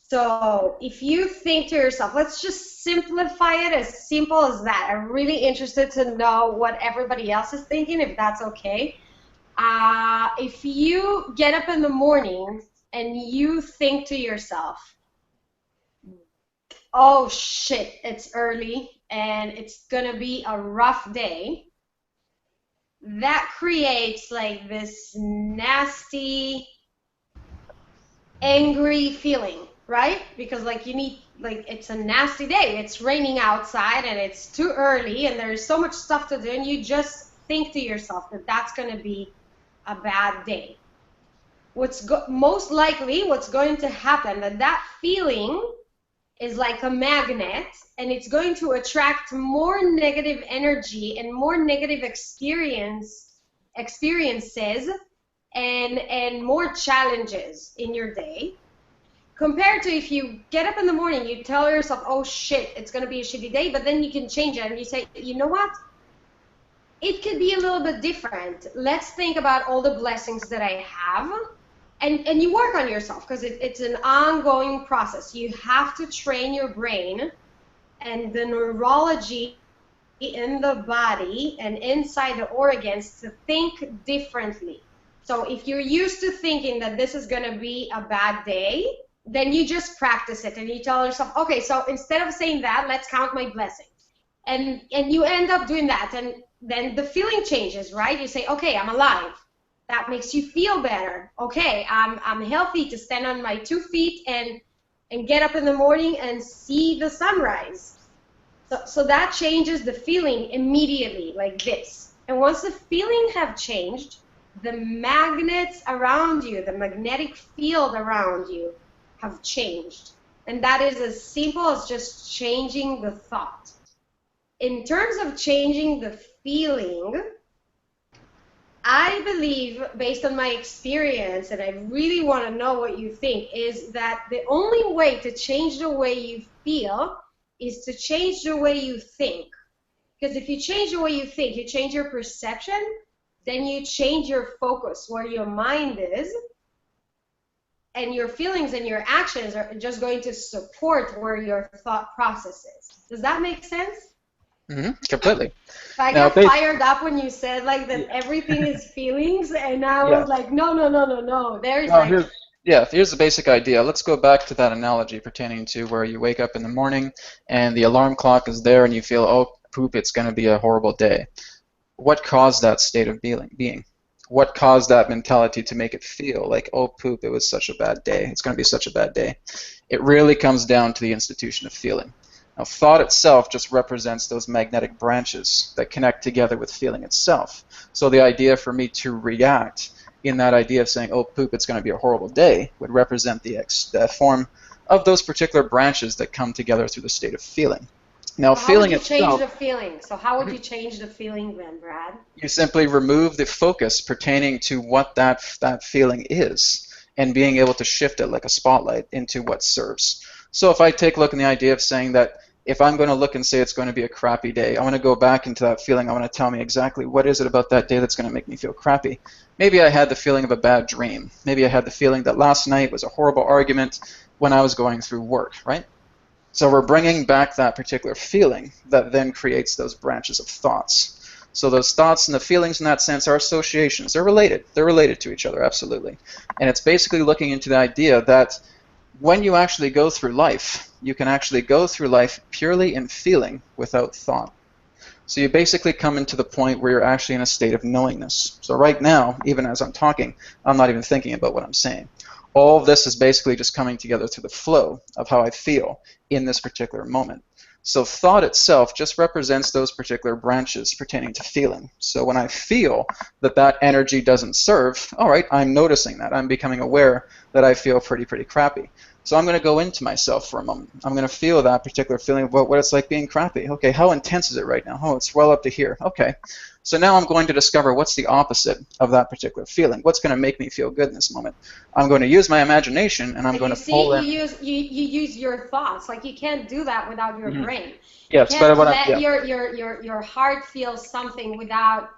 [SPEAKER 4] So if you think to yourself, let's just simplify it as simple as that. I'm really interested to know what everybody else is thinking, if that's okay. If you get up in the morning and you think to yourself, oh shit, it's early and it's gonna be a rough day, that creates like this nasty, angry feeling, right? Because it's a nasty day, it's raining outside and it's too early and there's so much stuff to do, and you just think to yourself that that's gonna be a bad day. Most likely what's going to happen, that feeling is like a magnet, and it's going to attract more negative energy and more negative experiences and more challenges in your day, compared to if you get up in the morning, you tell yourself, oh shit, it's going to be a shitty day, but then you can change it and you say, you know what? It could be a little bit different. Let's think about all the blessings that I have. And you work on yourself, because it's an ongoing process. You have to train your brain and the neurology in the body and inside the organs to think differently. So if you're used to thinking that this is going to be a bad day, then you just practice it and you tell yourself, okay, so instead of saying that, let's count my blessings. And you end up doing that, and then the feeling changes, right? You say, okay, I'm alive. That makes you feel better. Okay, I'm healthy to stand on my 2 feet and get up in the morning and see the sunrise. So that changes the feeling immediately, like this. And once the feeling have changed, the magnets around you, the magnetic field around you have changed. And that is as simple as just changing the thought. In terms of changing the feeling, I believe, based on my experience, and I really want to know what you think, is that the only way to change the way you feel is to change the way you think. Because if you change the way you think, you change your perception, then you change your focus, where your mind is, and your feelings and your actions are just going to support where your thought process is. Does that make sense?
[SPEAKER 2] Completely.
[SPEAKER 4] I
[SPEAKER 2] Now,
[SPEAKER 4] got fired up when you said like that everything is feelings, and I was like, no. There's
[SPEAKER 2] here's the basic idea. Let's go back to that analogy pertaining to where you wake up in the morning and the alarm clock is there and you feel, oh, poop, it's going to be a horrible day. What caused that state of being? What caused that mentality to make it feel like, oh, poop, it was such a bad day. It's going to be such a bad day. It really comes down to the institution of feeling. Now, thought itself just represents those magnetic branches that connect together with feeling itself. So the idea for me to react in that idea of saying, oh, poop, it's going to be a horrible day, would represent the form of those particular branches that come together through the state of feeling. Now, feeling itself.
[SPEAKER 4] How would you change the feeling? So how would you change the feeling then, Brad?
[SPEAKER 2] You simply remove the focus pertaining to what that feeling is, and being able to shift it like a spotlight into what serves. So if I take a look in the idea of saying that if I'm going to look and say it's going to be a crappy day, I want to go back into that feeling. I want to tell me exactly what is it about that day that's going to make me feel crappy. Maybe I had the feeling of a bad dream. Maybe I had the feeling that last night was a horrible argument when I was going through work, right? So we're bringing back that particular feeling that then creates those branches of thoughts. So those thoughts and the feelings in that sense are associations. They're related. They're related to each other, absolutely. And it's basically looking into the idea that when you actually go through life, you can actually go through life purely in feeling without thought. So you basically come into the point where you're actually in a state of knowingness. So right now, even as I'm talking, I'm not even thinking about what I'm saying. All of this is basically just coming together through the flow of how I feel in this particular moment. So thought itself just represents those particular branches pertaining to feeling. So when I feel that that energy doesn't serve, all right, I'm noticing that. I'm becoming aware that I feel pretty crappy. So I'm going to go into myself for a moment. I'm going to feel that particular feeling about what it's like being crappy. Okay, how intense is it right now? Oh, it's well up to here. Okay. So now I'm going to discover what's the opposite of that particular feeling. What's going to make me feel good in this moment? I'm going to use my imagination, and I'm going to pull in.
[SPEAKER 4] You use your thoughts. Like you can't do that without your brain.
[SPEAKER 2] Yes,
[SPEAKER 4] you can't
[SPEAKER 2] but
[SPEAKER 4] let your heart feel something without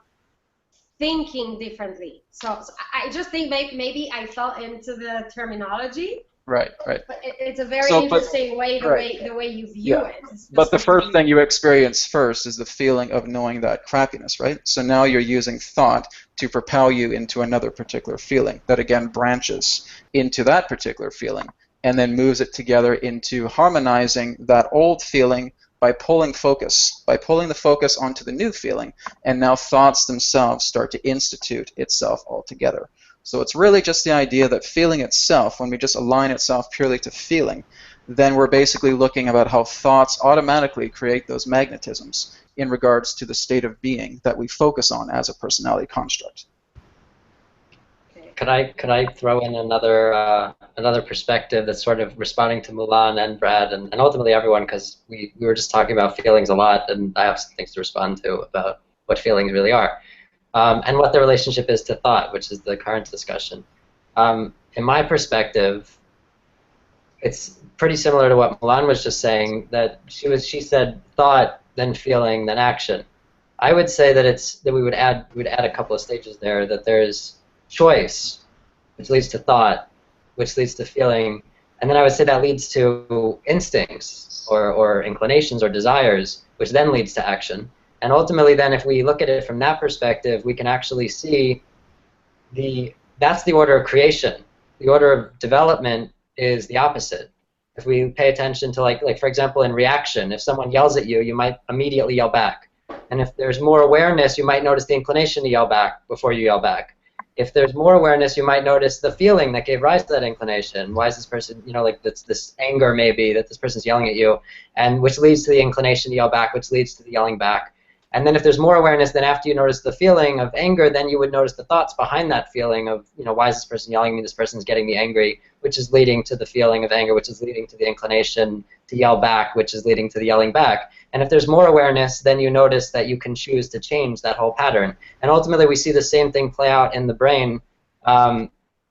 [SPEAKER 4] thinking differently. So I just think maybe I fell into the terminology.
[SPEAKER 2] Right.
[SPEAKER 4] But it's a very interesting way, the way you view it.
[SPEAKER 2] But the first thing you experience first is the feeling of knowing that crappiness, right? So now you're using thought to propel you into another particular feeling that again branches into that particular feeling and then moves it together into harmonizing that old feeling by pulling the focus onto the new feeling, and now thoughts themselves start to institute itself altogether. So it's really just the idea that feeling itself, when we just align itself purely to feeling, then we're basically looking about how thoughts automatically create those magnetisms in regards to the state of being that we focus on as a personality construct.
[SPEAKER 1] Could I throw in another perspective that's sort of responding to Mulan and Brad and ultimately everyone, because we were just talking about feelings a lot, and I have some things to respond to about what feelings really are. And what the relationship is to thought, which is the current discussion. In my perspective, it's pretty similar to what Mulan was just saying, that she said thought, then feeling, then action. I would say that we would add a couple of stages there, that there's choice, which leads to thought, which leads to feeling, and then I would say that leads to instincts or inclinations or desires, which then leads to action. And ultimately then, if we look at it from that perspective, we can actually see that's the order of creation. The order of development is the opposite. If we pay attention to, like for example, in reaction, if someone yells at you, you might immediately yell back. And if there's more awareness, you might notice the inclination to yell back before you yell back. If there's more awareness, you might notice the feeling that gave rise to that inclination. Why is this person, like this anger maybe that this person's yelling at you, and which leads to the inclination to yell back, which leads to the yelling back. And then if there's more awareness, then after you notice the feeling of anger, then you would notice the thoughts behind that feeling of, why is this person yelling at me? This person's getting me angry, which is leading to the feeling of anger, which is leading to the inclination to yell back, which is leading to the yelling back. And if there's more awareness, then you notice that you can choose to change that whole pattern. And ultimately, we see the same thing play out in the brain.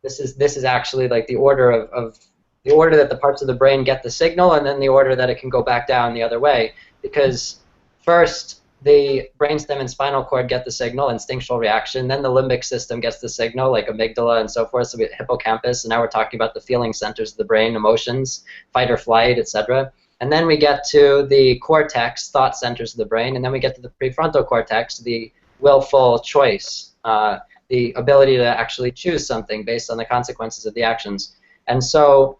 [SPEAKER 1] This is actually like the order of the order that the parts of the brain get the signal, and then the order that it can go back down the other way. Because first, the brainstem and spinal cord get the signal, instinctual reaction. Then the limbic system gets the signal, like amygdala and so forth. So we get hippocampus, and now we're talking about the feeling centers of the brain, emotions, fight or flight, etc. and then we get to the cortex, thought centers of the brain, and then we get to the prefrontal cortex, the willful choice, the ability to actually choose something based on the consequences of the actions. And so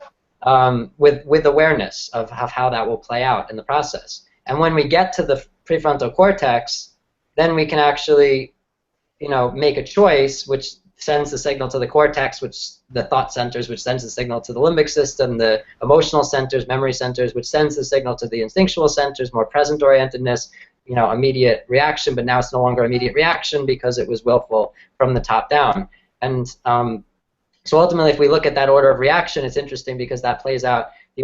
[SPEAKER 1] with awareness of how that will play out in the process. And when we get to the prefrontal cortex, then we can actually, make a choice which sends the signal to the cortex, which the thought centers, which sends the signal to the limbic system, the emotional centers, memory centers, which sends the signal to the instinctual centers, more present-orientedness, immediate reaction, but now it's no longer immediate reaction because it was willful from the top down. And so ultimately, if we look at that order of reaction, it's interesting because that plays out in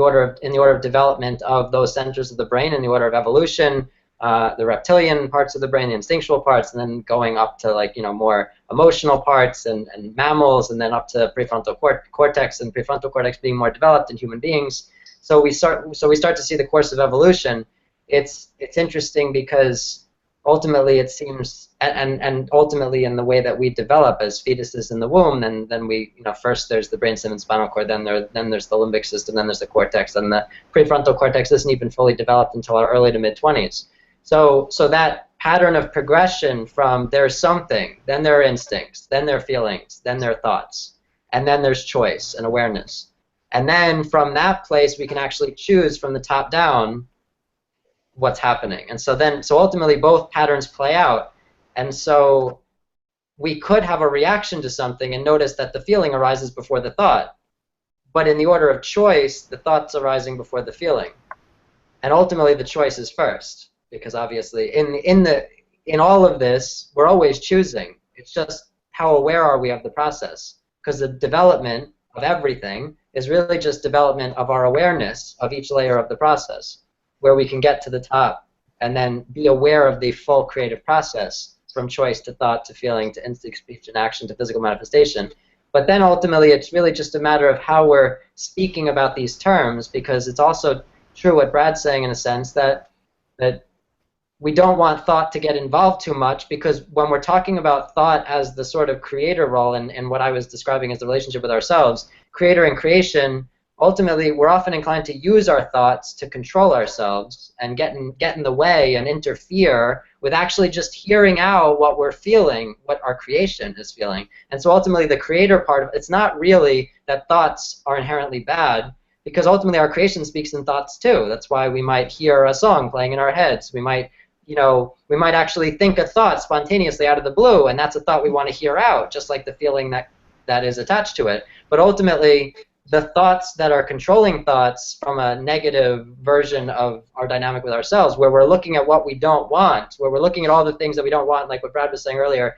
[SPEAKER 1] the order of development of those centers of the brain, in the order of evolution, the reptilian parts of the brain, the instinctual parts, and then going up to more emotional parts and mammals, and then up to prefrontal cortex, and prefrontal cortex being more developed in human beings. So we start to see the course of evolution. It's interesting because ultimately it seems, and ultimately in the way that we develop as fetuses in the womb, and then we, first there's the brainstem and spinal cord, then there's the limbic system, then there's the cortex, and the prefrontal cortex isn't even fully developed until our early to mid-20s. So that pattern of progression from there's something, then there are instincts, then there are feelings, then there are thoughts, and then there's choice and awareness. And then from that place we can actually choose from the top down what's happening. And so ultimately both patterns play out. And so we could have a reaction to something and notice that the feeling arises before the thought. But in the order of choice, the thought's arising before the feeling. And ultimately the choice is first. Because obviously in all of this, we're always choosing. It's just how aware are we of the process. Because the development of everything is really just development of our awareness of each layer of the process, where we can get to the top and then be aware of the full creative process from choice to thought to feeling to instinct, speech, and action to physical manifestation. But then ultimately it's really just a matter of how we're speaking about these terms, because it's also true what Brad's saying in a sense that we don't want thought to get involved too much, because when we're talking about thought as the sort of creator role and what I was describing as the relationship with ourselves, creator and creation, ultimately we're often inclined to use our thoughts to control ourselves and get in the way and interfere with actually just hearing out what we're feeling, what our creation is feeling. And so ultimately the creator part of it's not really that thoughts are inherently bad, because ultimately our creation speaks in thoughts too. That's why we might hear a song playing in our heads. We might actually think a thought spontaneously out of the blue, and that's a thought we want to hear out, just like the feeling that is attached to it. But ultimately, the thoughts that are controlling thoughts from a negative version of our dynamic with ourselves, where we're looking at what we don't want, where we're looking at all the things that we don't want, like what Brad was saying earlier,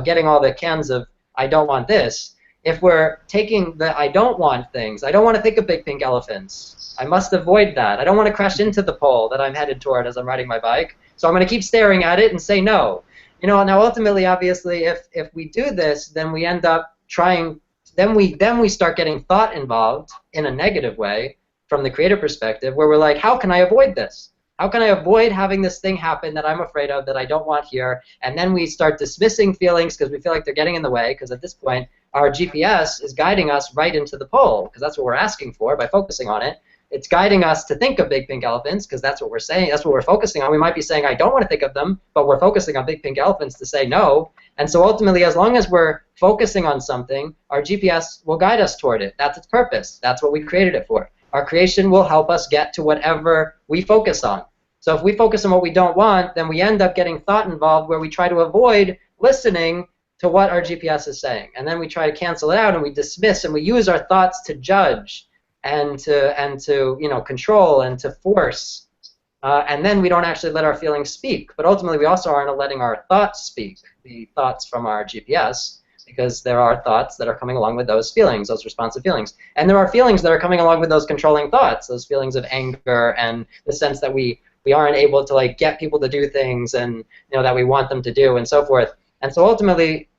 [SPEAKER 1] getting all the cans of I don't want this. If we're taking the I don't want things, I don't want to think of big pink elephants. I must avoid that. I don't want to crash into the pole that I'm headed toward as I'm riding my bike. So I'm going to keep staring at it and say no. Now ultimately, obviously, if we do this, then we end up trying, then we start getting thought involved in a negative way from the creative perspective, where we're like, how can I avoid this? How can I avoid having this thing happen that I'm afraid of, that I don't want here? And then we start dismissing feelings because we feel like they're getting in the way, because at this point, our GPS is guiding us right into the pole, because that's what we're asking for by focusing on it. It's guiding us to think of big pink elephants, because that's what we're saying, that's what we're focusing on. We might be saying, I don't want to think of them, but we're focusing on big pink elephants to say no. And so ultimately, as long as we're focusing on something, our GPS will guide us toward it. That's its purpose. That's what we created it for. Our creation will help us get to whatever we focus on. So if we focus on what we don't want, then we end up getting thought involved, where we try to avoid listening to what our GPS is saying. And then we try to cancel it out, and we dismiss, and we use our thoughts to judge and to control and to force, and then we don't actually let our feelings speak. But ultimately, we also aren't letting our thoughts speak, the thoughts from our GPS, because there are thoughts that are coming along with those feelings, those responsive feelings, and there are feelings that are coming along with those controlling thoughts, those feelings of anger and the sense that we aren't able to get people to do things, and that we want them to do, and so forth. And so ultimately,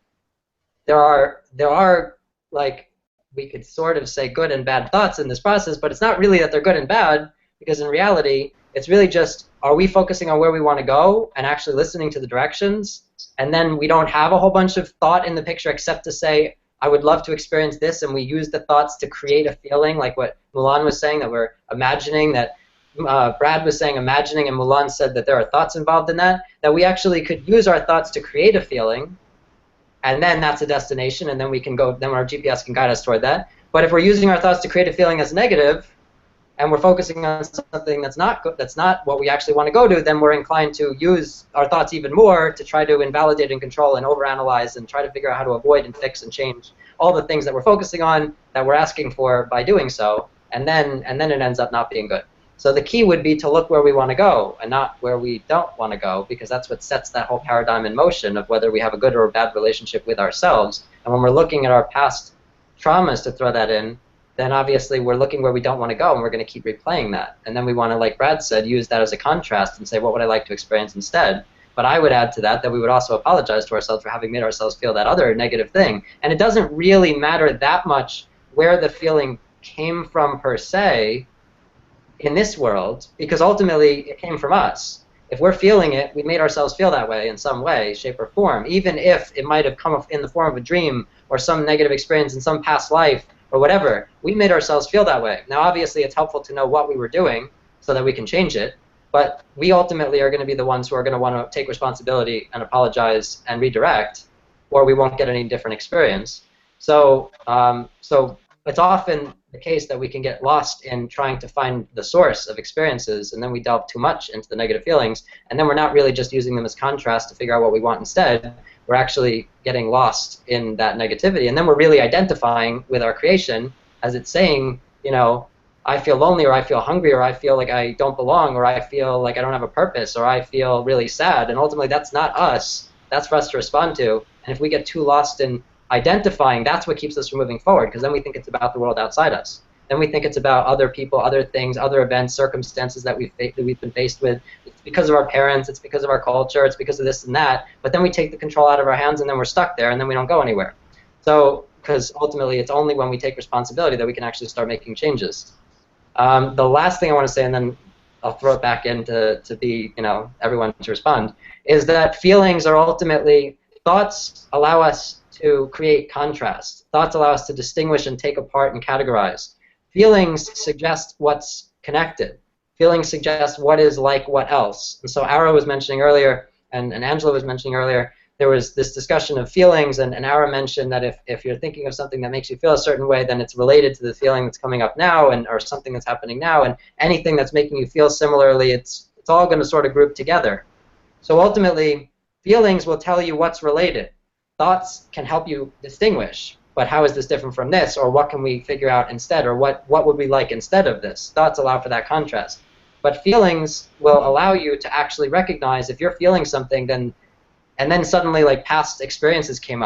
[SPEAKER 1] there are we could sort of say good and bad thoughts in this process, but it's not really that they're good and bad, because in reality, it's really just, are we focusing on where we want to go and actually listening to the directions? And then we don't have a whole bunch of thought in the picture except to say, I would love to experience this, and we use the thoughts to create a feeling, like what Mulan was saying, that we're imagining that Brad was saying imagining, and Mulan said that there are thoughts involved in that we actually could use our thoughts to create a feeling, and then that's a destination, and then we can go, then our GPS can guide us toward that. But if we're using our thoughts to create a feeling that's negative, and we're focusing on something that's not what we actually want to go to, then we're inclined to use our thoughts even more to try to invalidate and control and overanalyze and try to figure out how to avoid and fix and change all the things that we're focusing on that we're asking for by doing so, and then it ends up not being good. So the key would be to look where we want to go and not where we don't want to go, because that's what sets that whole paradigm in motion of whether we have a good or a bad relationship with ourselves. And when we're looking at our past traumas, to throw that in, then obviously we're looking where we don't want to go, and we're going to keep replaying that. And then we want to, like Brad said, use that as a contrast and say, what would I like to experience instead? But I would add to that we would also apologize to ourselves for having made ourselves feel that other negative thing. And it doesn't really matter that much where the feeling came from per se in this world, because ultimately it came from us. If we're feeling it, we made ourselves feel that way in some way, shape, or form, even if it might have come in the form of a dream or some negative experience in some past life or whatever. We made ourselves feel that way. Now, obviously, it's helpful to know what we were doing so that we can change it, but we ultimately are going to be the ones who are going to want to take responsibility and apologize and redirect, or we won't get any different experience. So it's often the case that we can get lost in trying to find the source of experiences, and then we delve too much into the negative feelings, and then we're not really just using them as contrast to figure out what we want instead. We're actually getting lost in that negativity, and then we're really identifying with our creation as it's saying, you know, I feel lonely, or I feel hungry, or I feel like I don't belong, or I feel like I don't have a purpose, or I feel really sad, and ultimately that's not us. That's for us to respond to, and if we get too lost in identifying, that's what keeps us from moving forward, because then we think it's about the world outside us. Then we think it's about other people, other things, other events, circumstances that we've been faced with. It's because of our parents, it's because of our culture, it's because of this and that, but then we take the control out of our hands, and then we're stuck there, and then we don't go anywhere. So, because ultimately it's only when we take responsibility that we can actually start making changes. The last thing I want to say, and then I'll throw it back in to be, you know, everyone to respond, is that feelings are ultimately, thoughts allow us to create contrast. Thoughts allow us to distinguish and take apart and categorize. Feelings suggest what's connected. Feelings suggest what is like what else. And so Ara was mentioning earlier, and Angela was mentioning earlier, there was this discussion of feelings, and Ara mentioned that if you're thinking of something that makes you feel a certain way, then it's related to the feeling that's coming up now, and or something that's happening now, and anything that's making you feel similarly, it's all going to sort of group together. So ultimately, feelings will tell you what's related. Thoughts can help you distinguish, but how is this different from this, or what can we figure out instead, or what would we like instead of this? Thoughts allow for that contrast. But feelings will allow you to actually recognize if you're feeling something, and then suddenly like past experiences come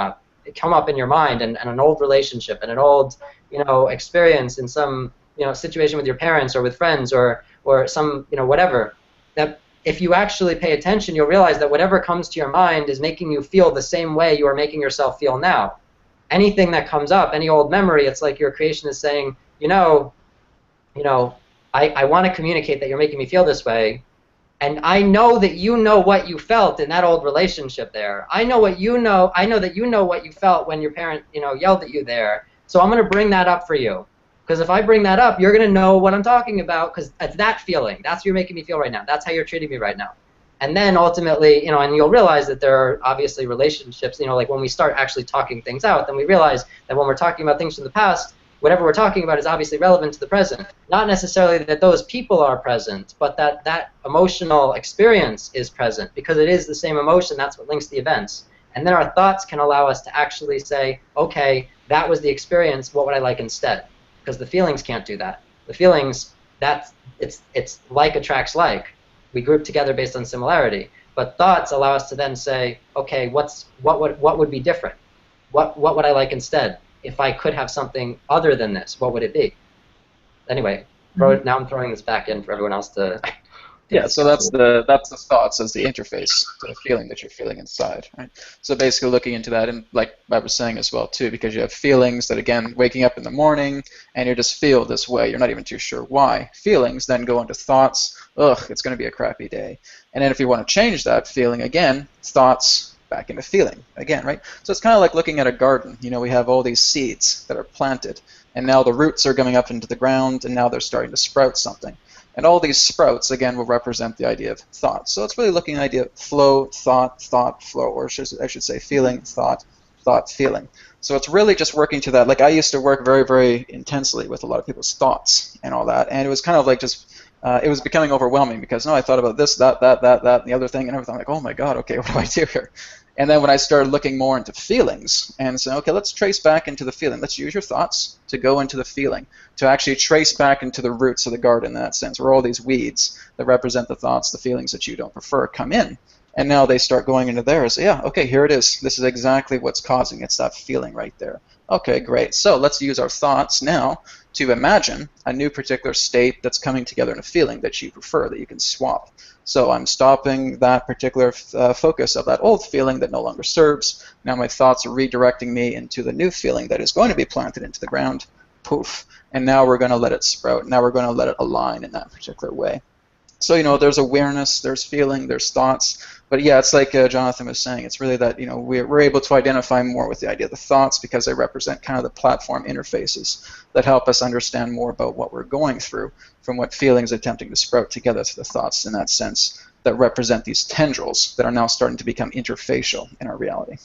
[SPEAKER 1] up in your mind, and an old relationship, and an old, you know, experience in some, you know, situation with your parents or with friends, or some, you know, whatever, that if you actually pay attention, you'll realize that whatever comes to your mind is making you feel the same way you are making yourself feel now. Anything that comes up, any old memory, it's like your creation is saying, you know, I want to communicate that you're making me feel this way, and I know that you know what you felt in that old relationship there. I know what you know. I know that you know what you felt when your parent, you know, yelled at you there. So I'm going to bring that up for you. Because if I bring that up, you're going to know what I'm talking about, because it's that feeling. That's what you're making me feel right now. That's how you're treating me right now. And then ultimately, you know, and you'll realize that there are obviously relationships, you know, like when we start actually talking things out, then we realize that when we're talking about things from the past, whatever we're talking about is obviously relevant to the present. Not necessarily that those people are present, but that emotional experience is present, because it is the same emotion. That's what links the events. And then our thoughts can allow us to actually say, okay, that was the experience, what would I like instead? Because the feelings can't do that. The feelings, it's like attracts like. We group together based on similarity. But thoughts allow us to then say, okay, what would be different? What would I like instead? If I could have something other than this, what would it be? Anyway, now I'm throwing this back in for everyone else to.
[SPEAKER 2] Yeah, so that's the thoughts as the interface to the feeling that you're feeling inside, right? So basically looking into that, and like I was saying as well too, because you have feelings that, again, waking up in the morning and you just feel this way, you're not even too sure why. Feelings then go into thoughts, ugh, it's going to be a crappy day. And then if you want to change that feeling again, thoughts back into feeling again, right? So it's kind of like looking at a garden. You know, we have all these seeds that are planted, and now the roots are coming up into the ground, and now they're starting to sprout something. And all these sprouts, again, will represent the idea of thought. So it's really looking at the idea of flow, thought, thought, flow, or I should say feeling, thought, thought, feeling. So it's really just working to that. Like I used to work very, very intensely with a lot of people's thoughts and all that, and it was kind of like just, it was becoming overwhelming because, no, I thought about this, that, and the other thing, and everything. I'm like, oh my God, okay, what do I do here? And then when I started looking more into feelings and saying, okay, let's trace back into the feeling. Let's use your thoughts to go into the feeling, to actually trace back into the roots of the garden in that sense, where all these weeds that represent the thoughts, the feelings that you don't prefer come in. And now they start going into there. So yeah, okay, here it is. This is exactly what's causing it. It's that feeling right there. Okay, great. So let's use our thoughts now to imagine a new particular state that's coming together in a feeling that you prefer, that you can swap. So I'm stopping that particular focus of that old feeling that no longer serves. Now my thoughts are redirecting me into the new feeling that is going to be planted into the ground. Poof. And now we're going to let it sprout. Now we're going to let it align in that particular way. So, you know, there's awareness, there's feeling, there's thoughts. But yeah, it's like Jonathan was saying, it's really that, you know, we're able to identify more with the idea of the thoughts because they represent kind of the platform interfaces that help us understand more about what we're going through from what feelings are attempting to sprout together to the thoughts in that sense that represent these tendrils that are now starting to become interfacial in our reality.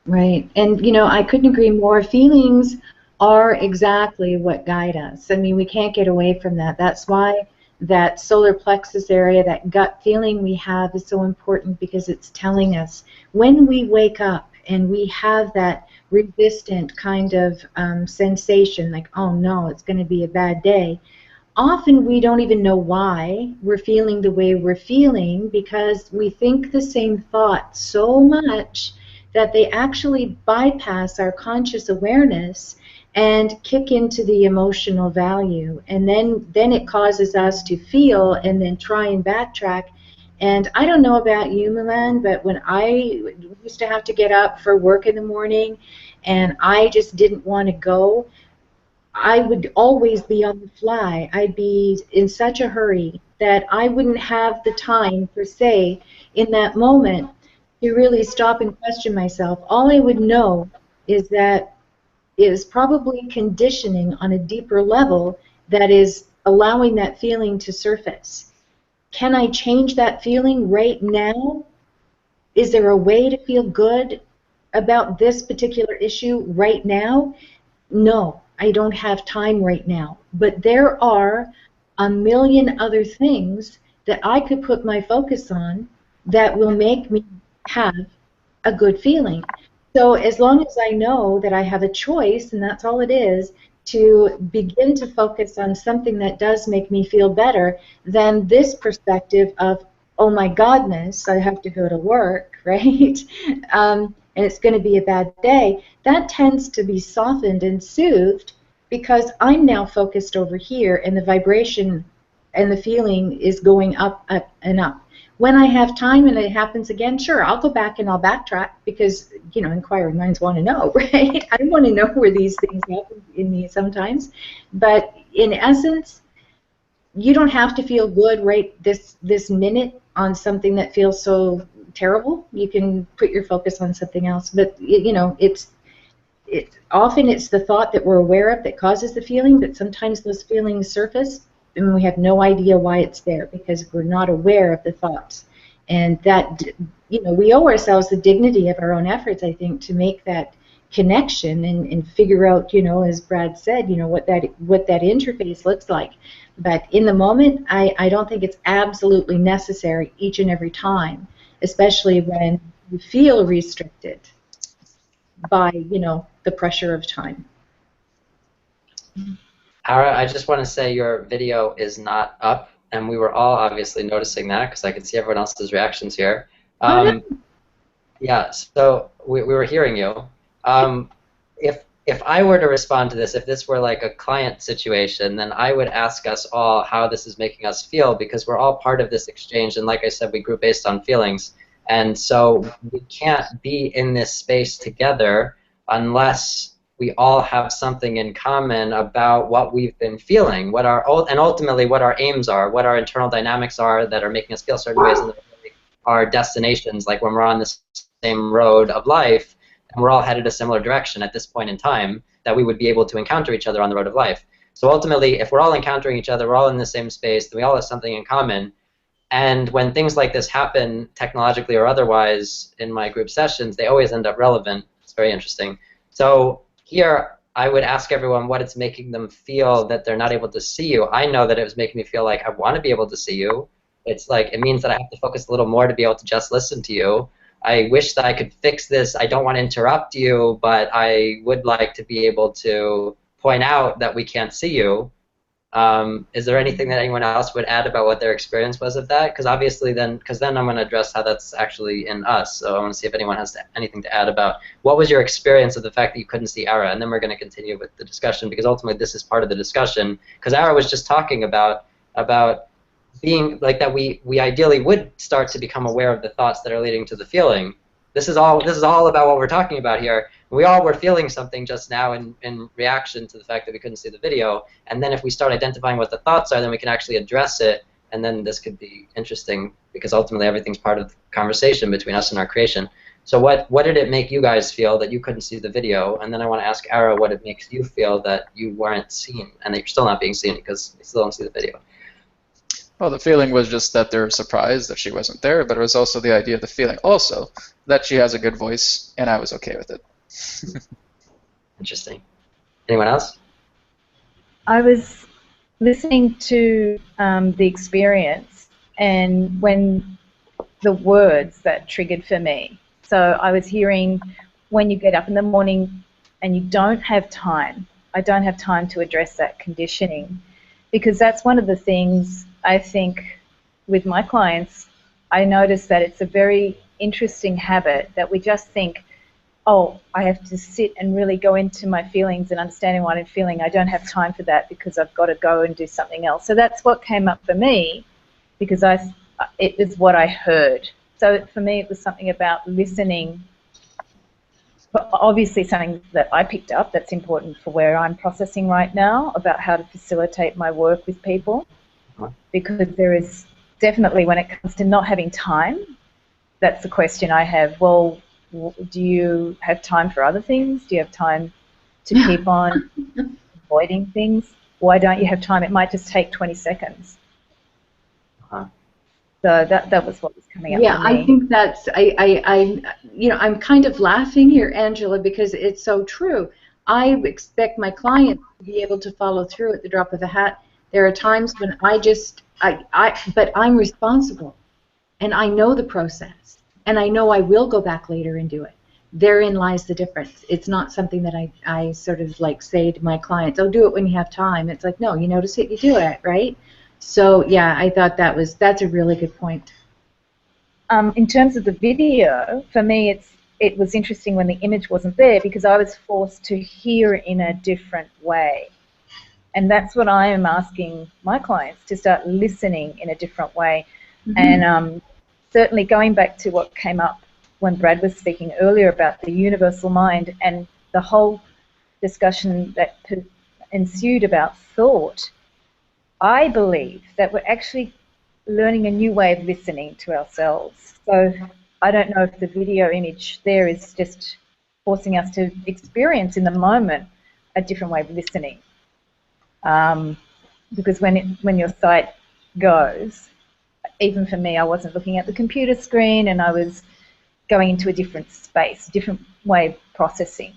[SPEAKER 3] Right. And, you know, I couldn't agree more. Feelings are exactly what guide us. I mean, we can't get away from that. That's why that solar plexus area, that gut feeling we have is so important, because it's telling us when we wake up and we have that resistant kind of sensation, like, oh no, it's going to be a bad day. Often we don't even know why we're feeling the way we're feeling, because we think the same thoughts so much that they actually bypass our conscious awareness and kick into the emotional value, and then it causes us to feel and then try and backtrack. And I don't know about you, Mulan, but when I used to have to get up for work in the morning and I just didn't want to go, I would always be on the fly. I'd be in such a hurry that I wouldn't have the time, per se, in that moment to really stop and question myself. All I would know is that is probably conditioning on a deeper level that is allowing that feeling to surface. Can I change that feeling right now? Is there a way to feel good about this particular issue right now? No, I don't have time right now. But there are a million other things that I could put my focus on that will make me have a good feeling. So as long as I know that I have a choice, and that's all it is, to begin to focus on something that does make me feel better, then this perspective of, oh my godness, I have to go to work, right? And it's going to be a bad day, that tends to be softened and soothed because I'm now focused over here, and the vibration and the feeling is going up, up, and up. When I have time and it happens again, sure, I'll go back and I'll backtrack because, you know, inquiring minds want to know, right? I want to know where these things happen in me sometimes. But in essence, you don't have to feel good right this minute on something that feels so terrible. You can put your focus on something else. But, you know, often it's the thought that we're aware of that causes the feeling, but sometimes those feelings surface and we have no idea why it's there because we're not aware of the thoughts. And that, you know, we owe ourselves the dignity of our own efforts, I think, to make that connection and figure out, you know, as Brad said, you know, what that interface looks like. But in the moment, I don't think it's absolutely necessary each and every time, especially when you feel restricted by, you know, the pressure of time.
[SPEAKER 1] Ara, I just want to say your video is not up, and we were all obviously noticing that because I could see everyone else's reactions here. Yeah, so we were hearing you. If I were to respond to this, if this were like a client situation, then I would ask us all how this is making us feel, because we're all part of this exchange, and like I said, we group based on feelings. And so we can't be in this space together unless we all have something in common about what we've been feeling, and ultimately what our aims are, what our internal dynamics are that are making us feel certain ways, and our destinations, like when we're on this same road of life, and we're all headed a similar direction at this point in time, that we would be able to encounter each other on the road of life. So ultimately, if we're all encountering each other, we're all in the same space, then we all have something in common. And when things like this happen, technologically or otherwise, in my group sessions, they always end up relevant. It's very interesting. So here, I would ask everyone what it's making them feel that they're not able to see you. I know that it was making me feel like I want to be able to see you. It's like it means that I have to focus a little more to be able to just listen to you. I wish that I could fix this. I don't want to interrupt you, but I would like to be able to point out that we can't see you. Is there anything that anyone else would add about what their experience was of that? Because obviously then I'm going to address how that's actually in us. So I want to see if anyone has anything to add about what was your experience of the fact that you couldn't see Ara, and then we're going to continue with the discussion, because ultimately this is part of the discussion. Because Ara was just talking about being like that we ideally would start to become aware of the thoughts that are leading to the feeling. This is all about what we're talking about here. We all were feeling something just now in reaction to the fact that we couldn't see the video. And then if we start identifying what the thoughts are, then we can actually address it. And then this could be interesting, because ultimately everything's part of the conversation between us and our creation. So what did it make you guys feel that you couldn't see the video? And then I want to ask Ara what it makes you feel that you weren't seen and that you're still not being seen because you still don't see the video.
[SPEAKER 2] Well, the feeling was just that they're surprised that she wasn't there, but it was also the idea of the feeling also that she has a good voice, and I was okay with it.
[SPEAKER 1] Interesting. Anyone else?
[SPEAKER 5] I was listening to the experience, and when the words that triggered for me. So I was hearing, when you get up in the morning and you don't have time, I don't have time to address that conditioning, because that's one of the things I think with my clients, I notice that it's a very interesting habit that we just think, oh, I have to sit and really go into my feelings and understanding what I'm feeling. I don't have time for that because I've got to go and do something else. So that's what came up for me, because it is what I heard. So for me, it was something about listening. But obviously something that I picked up that's important for where I'm processing right now about how to facilitate my work with people, because there is definitely, when it comes to not having time, that's the question I have. Well, do you have time for other things? Do you have time to keep on avoiding things? Why don't you have time? It might just take 20 seconds. So that was what was coming up for me.
[SPEAKER 3] Yeah, I think that's, I'm kind of laughing here, Angela, because it's so true. I expect my clients to be able to follow through at the drop of a hat. There are times when but I'm responsible, and I know the process, and I know I will go back later and do it. Therein lies the difference. It's not something that I sort of like say to my clients, oh, do it when you have time. It's like, no, you notice it, you do it, right? So yeah, I thought that's a really good point.
[SPEAKER 5] In terms of the video, for me, it was interesting when the image wasn't there, because I was forced to hear in a different way. And that's what I am asking my clients, to start listening in a different way. Mm-hmm. And certainly going back to what came up when Brad was speaking earlier about the universal mind and the whole discussion that ensued about thought, I believe that we're actually learning a new way of listening to ourselves. So I don't know if the video image there is just forcing us to experience in the moment a different way of listening. Because when your sight goes, even for me, I wasn't looking at the computer screen, and I was going into a different space, a different way of processing.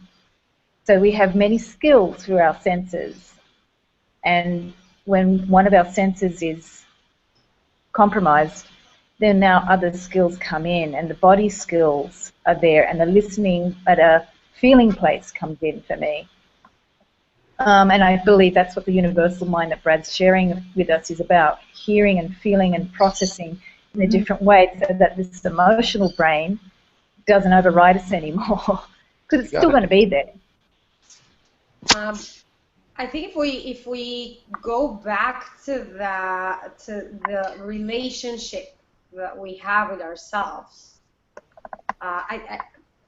[SPEAKER 5] So we have many skills through our senses, and when one of our senses is compromised, then now other skills come in, and the body skills are there, and the listening at a feeling place comes in for me. And I believe that's what the universal mind that Brad's sharing with us is about, hearing and feeling and processing in a different way, so that this emotional brain doesn't override us anymore, because it's still going to be there.
[SPEAKER 4] I think if we go back to the relationship that we have with ourselves,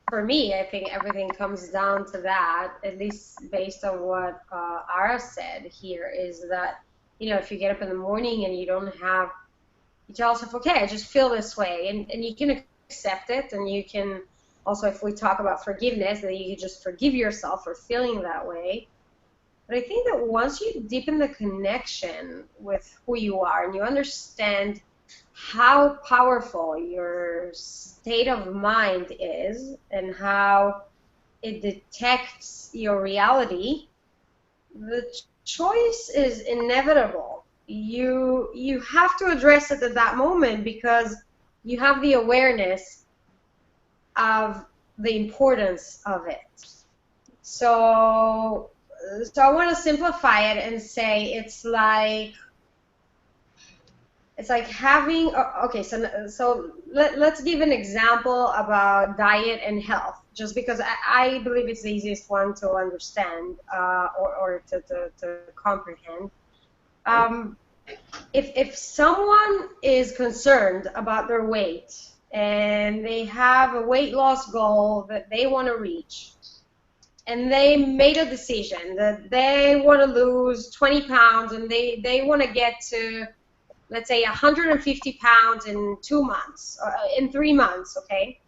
[SPEAKER 4] for me, I think everything comes down to that, at least based on what Ara said here, is that, if you get up in the morning and you don't have, you tell yourself, okay, I just feel this way, and you can accept it, and you can also, if we talk about forgiveness, then you can just forgive yourself for feeling that way. But I think that once you deepen the connection with who you are and you understand how powerful your state of mind is and how it detects your reality, the choice is inevitable. You have to address it at that moment because you have the awareness of the importance of it. So I want to simplify it and say it's like having, okay, so let's give an example about diet and health, just because I believe it's the easiest one to understand or to comprehend. If someone is concerned about their weight and they have a weight loss goal that they want to reach, and they made a decision that they want to lose 20 pounds and they want to get to, let's say, 150 pounds in 2 months, or in 3 months, okay?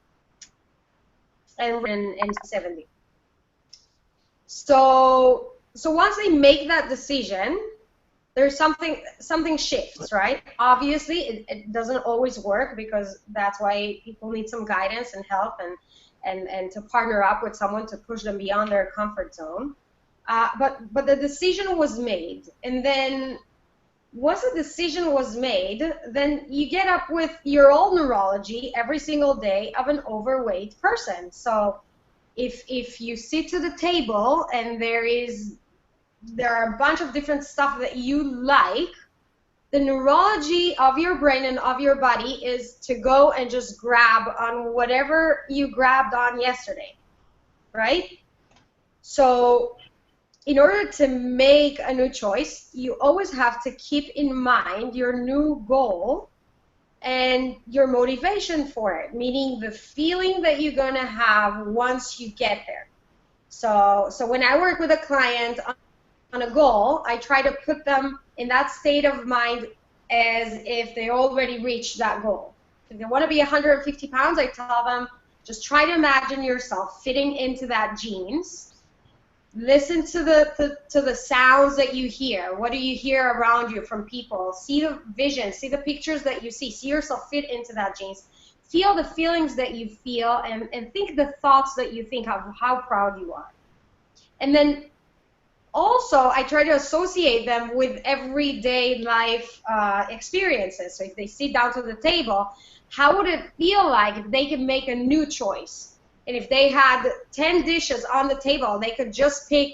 [SPEAKER 4] And 70. So once they make that decision, there's something shifts, right? Obviously, it doesn't always work, because that's why people need some guidance and help and to partner up with someone to push them beyond their comfort zone. But the decision was made, and then once the decision was made, then you get up with your old neurology every single day of an overweight person. So if you sit to the table and there are a bunch of different stuff that you like, the neurology of your brain and of your body is to go and just grab on whatever you grabbed on yesterday, right? So in order to make a new choice, you always have to keep in mind your new goal and your motivation for it, meaning the feeling that you're going to have once you get there. So when I work with a client on a goal, I try to put them in that state of mind as if they already reached that goal. If they want to be 150 pounds, I tell them, just try to imagine yourself fitting into that jeans. Listen to the sounds that you hear. What do you hear around you from people? See the vision, see the pictures that you see yourself fit into that jeans. Feel the feelings that you feel, and think the thoughts that you think of how proud you are. And then also, I try to associate them with everyday life experiences. So if they sit down to the table, how would it feel like if they could make a new choice? And if they had 10 dishes on the table, they could just pick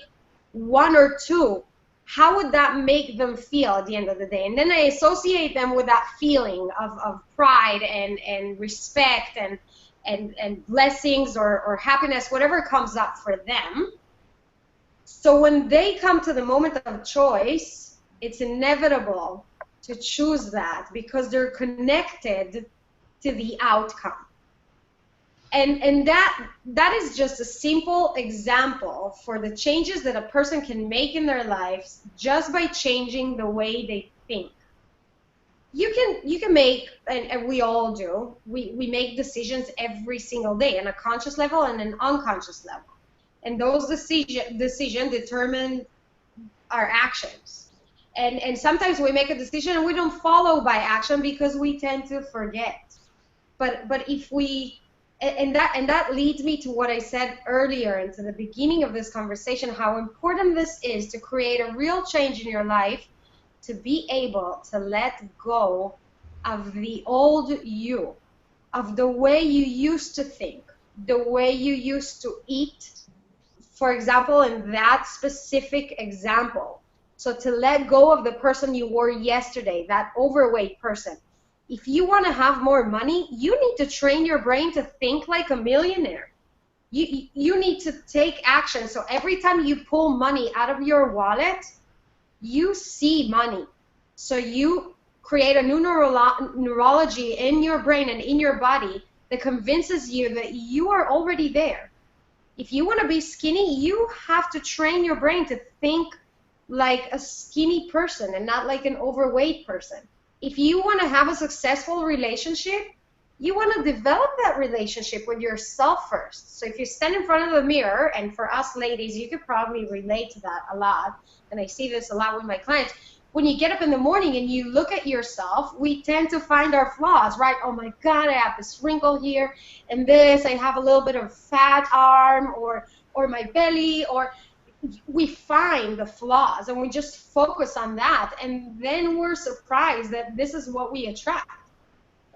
[SPEAKER 4] 1 or 2. How would that make them feel at the end of the day? And then I associate them with that feeling of pride and respect and blessings or happiness, whatever comes up for them. So when they come to the moment of choice, it's inevitable to choose that because they're connected to the outcome. And that is just a simple example for the changes that a person can make in their lives just by changing the way they think. You can make, and we all do, we make decisions every single day on a conscious level and an unconscious level. And those decisions determine our actions. And sometimes we make a decision and we don't follow by action because we tend to forget. But if we, and that leads me to what I said earlier and to the beginning of this conversation, how important this is to create a real change in your life, to be able to let go of the old you, of the way you used to think, the way you used to eat, for example, in that specific example. So to let go of the person you were yesterday, that overweight person. If you want to have more money, you need to train your brain to think like a millionaire. You need to take action. So every time you pull money out of your wallet, you see money. So you create a new neurology in your brain and in your body that convinces you that you are already there. If you want to be skinny, you have to train your brain to think like a skinny person and not like an overweight person. If you want to have a successful relationship, you want to develop that relationship with yourself first. So if you stand in front of the mirror, and for us ladies, you could probably relate to that a lot, and I see this a lot with my clients. When you get up in the morning and you look at yourself, we tend to find our flaws, right? Oh my God, I have this wrinkle here, and this, I have a little bit of fat arm, or my belly, or we find the flaws, and we just focus on that, and then we're surprised that this is what we attract.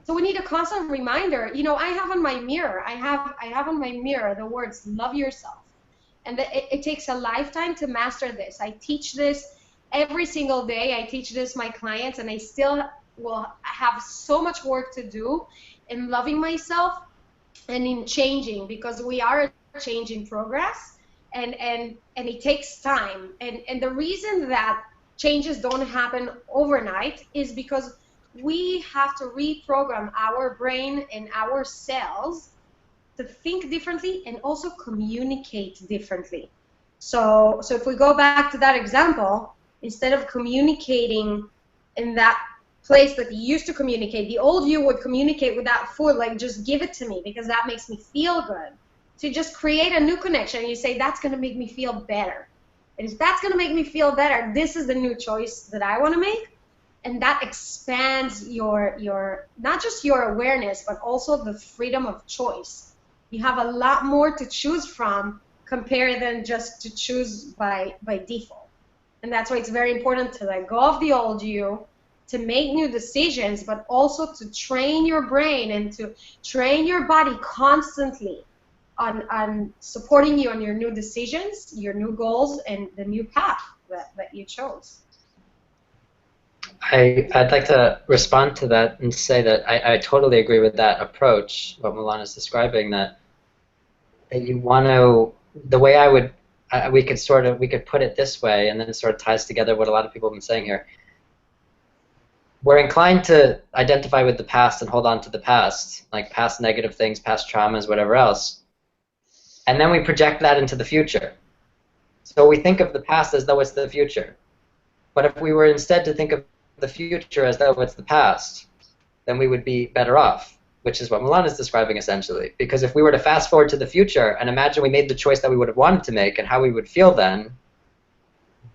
[SPEAKER 4] So we need a constant reminder. You know, I have on my mirror, I have on my mirror the words, love yourself. And it takes a lifetime to master this. I teach this every single day. I teach this to my clients, and I still will have so much work to do in loving myself and in changing, because we are a change in progress, and it takes time. And the reason that changes don't happen overnight is because we have to reprogram our brain and our cells to think differently and also communicate differently. So if we go back to that example, instead of communicating in that place that you used to communicate, the old you would communicate with that food, like, just give it to me because that makes me feel good. So you just create a new connection, and you say, that's going to make me feel better. And if that's going to make me feel better, this is the new choice that I want to make. And that expands your not just your awareness, but also the freedom of choice. You have a lot more to choose from compared than just to choose by default. And that's why it's very important to let go of the old you, to make new decisions, but also to train your brain and to train your body constantly on supporting you on your new decisions, your new goals, and the new path that you chose.
[SPEAKER 1] I'd like to respond to that and say that I totally agree with that approach, what Mulan is describing, that you want to, the way I would, we could put it this way, and then it sort of ties together what a lot of people have been saying here. We're inclined to identify with the past and hold on to the past, like past negative things, past traumas, whatever else. And then we project that into the future. So we think of the past as though it's the future. But if we were instead to think of the future as though it's the past, then we would be better off, which is what Mulan is describing essentially. Because if we were to fast forward to the future and imagine we made the choice that we would have wanted to make and how we would feel then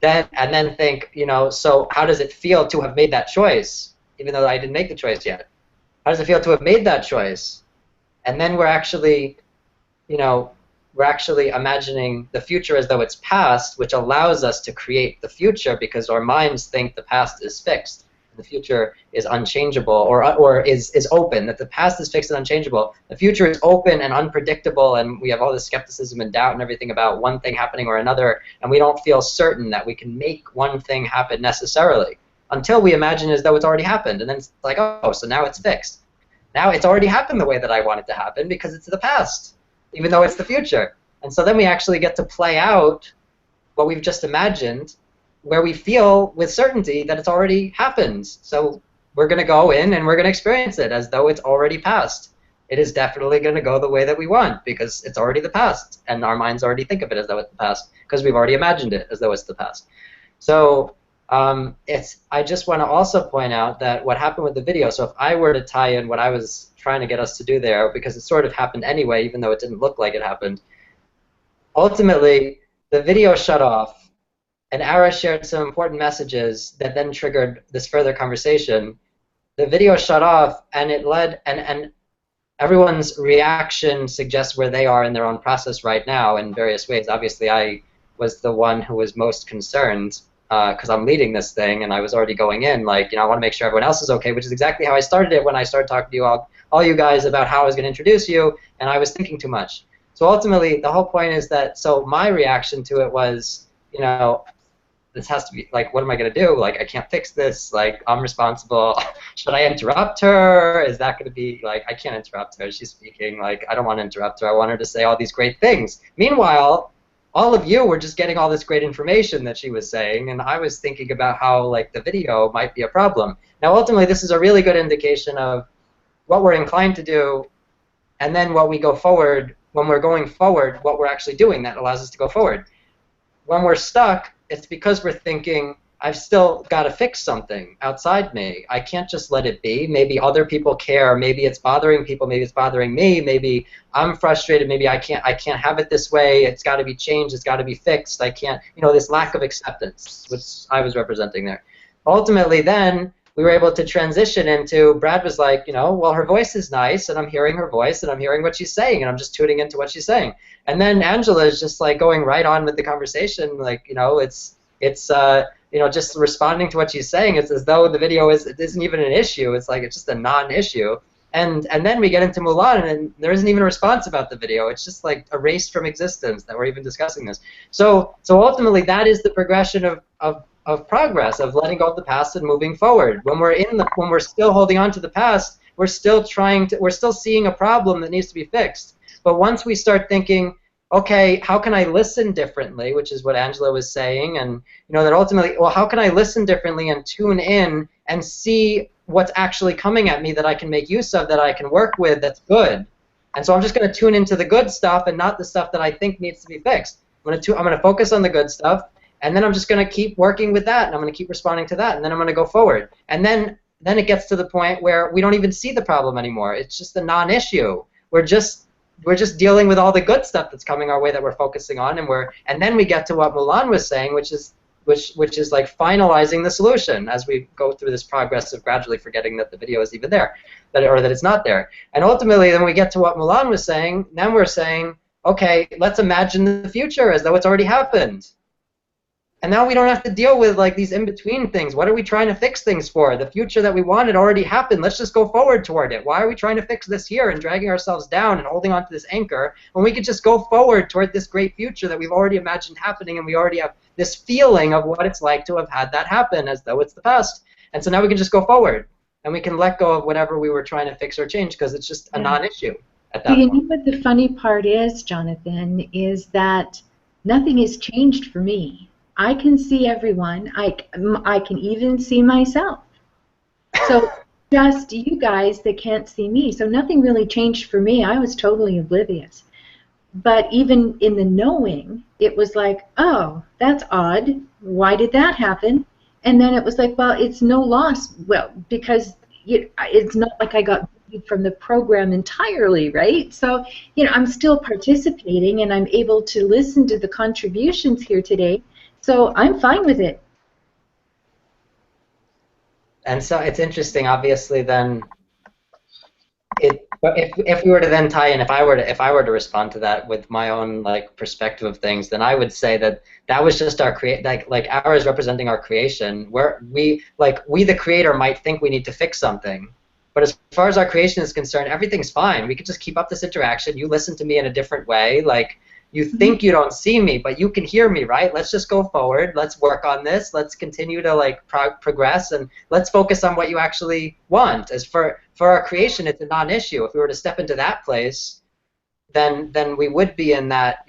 [SPEAKER 1] think, you know, so how does it feel to have made that choice, even though I didn't make the choice yet? How does it feel to have made that choice? And then we're actually, you know, we're actually imagining the future as though it's past, which allows us to create the future because our minds think the past is fixed. The future is unchangeable, or is open, that the past is fixed and unchangeable. The future is open and unpredictable, and we have all this skepticism and doubt and everything about one thing happening or another, and we don't feel certain that we can make one thing happen necessarily until we imagine as though it's already happened, and then it's like, oh, so now it's fixed. Now it's already happened the way that I want it to happen because it's the past, even though it's the future. And so then we actually get to play out what we've just imagined, where we feel with certainty that it's already happened. So we're going to go in and we're going to experience it as though it's already past. It is definitely going to go the way that we want because it's already the past, and our minds already think of it as though it's the past because we've already imagined it as though it's the past. So I just want to also point out that what happened with the video, so if I were to tie in what I was trying to get us to do there, because it sort of happened anyway, even though it didn't look like it happened, ultimately the video shut off, and Ara shared some important messages that then triggered this further conversation. The video shut off, and it led, and everyone's reaction suggests where they are in their own process right now in various ways. Obviously, I was the one who was most concerned because I'm leading this thing, and I was already going in, like, you know, I want to make sure everyone else is okay, which is exactly how I started it when I started talking to you all you guys about how I was going to introduce you, and I was thinking too much. So ultimately, the whole point is that, so my reaction to it was, you know, this has to be, like, what am I going to do? Like, I can't fix this. Like, I'm responsible. Should I interrupt her? Is that going to be, like, I can't interrupt her. She's speaking. Like, I don't want to interrupt her. I want her to say all these great things. Meanwhile, all of you were just getting all this great information that she was saying, and I was thinking about how, like, the video might be a problem. Now, ultimately, this is a really good indication of what we're inclined to do, and then what we go forward, when we're going forward, what we're actually doing that allows us to go forward. When we're stuck, it's because we're thinking I've still got to fix something outside me. I can't just let it be. Maybe other people care. Maybe it's bothering people. Maybe it's bothering me. Maybe I'm frustrated. Maybe I can't have it this way. It's got to be changed. It's got to be fixed. I can't, this lack of acceptance, which I was representing there. Ultimately, then we were able to transition into, Brad was like, well, her voice is nice, and I'm hearing her voice, and I'm hearing what she's saying, and I'm just tuning into what she's saying. And then Angela is just like going right on with the conversation, like, it's just responding to what she's saying. It's as though the video isn't even an issue. It's like it's just a non-issue. And then we get into Mulan, and there isn't even a response about the video. It's just like erased from existence that we're even discussing this. So ultimately, that is the progression of progress, of letting go of the past and moving forward. When we're still holding on to the past, we're still seeing a problem that needs to be fixed. But once we start thinking, okay, how can I listen differently, which is what Angela was saying, and that ultimately, well, how can I listen differently and tune in and see what's actually coming at me that I can make use of, that I can work with, that's good. And so I'm just going to tune into the good stuff and not the stuff that I think needs to be fixed. I'm going to focus on the good stuff, and then I'm just going to keep working with that, and I'm going to keep responding to that, and then I'm going to go forward. And then it gets to the point where we don't even see the problem anymore. It's just a non-issue. We're just dealing with all the good stuff that's coming our way that we're focusing on, and then we get to what Mulan was saying, which is like finalizing the solution as we go through this progress of gradually forgetting that the video is even there, or that it's not there. And ultimately, then we get to what Mulan was saying. Then we're saying, okay, let's imagine the future as though it's already happened. And now we don't have to deal with like these in-between things. What are we trying to fix things for? The future that we wanted already happened. Let's just go forward toward it. Why are we trying to fix this here and dragging ourselves down and holding on to this anchor when we could just go forward toward this great future that we've already imagined happening, and we already have this feeling of what it's like to have had that happen as though it's the past. And so now we can just go forward, and we can let go of whatever we were trying to fix or change because it's just a non-issue at that point.
[SPEAKER 3] You know what the funny part is, Jonathan, is that nothing has changed for me. I can see everyone. I can even see myself. So just you guys that can't see me. So nothing really changed for me. I was totally oblivious. But even in the knowing, it was like, oh, that's odd. Why did that happen? And then it was like, well, it's no loss. Well, because it's not like I got booted from the program entirely, right? So, I'm still participating, and I'm able to listen to the contributions here today. So I'm fine with it.
[SPEAKER 1] And so it's interesting, obviously. Then, if we were to then tie in, if I were to respond to that with my own perspective of things, then I would say that was just our like ours representing our creation. Where we the creator might think we need to fix something, but as far as our creation is concerned, everything's fine. We could just keep up this interaction. You listen to me in a different way, You think you don't see me, but you can hear me, right? Let's just go forward. Let's work on this. Let's continue to progress, and let's focus on what you actually want. As for our creation, it's a non-issue. If we were to step into that place, then we would be in that,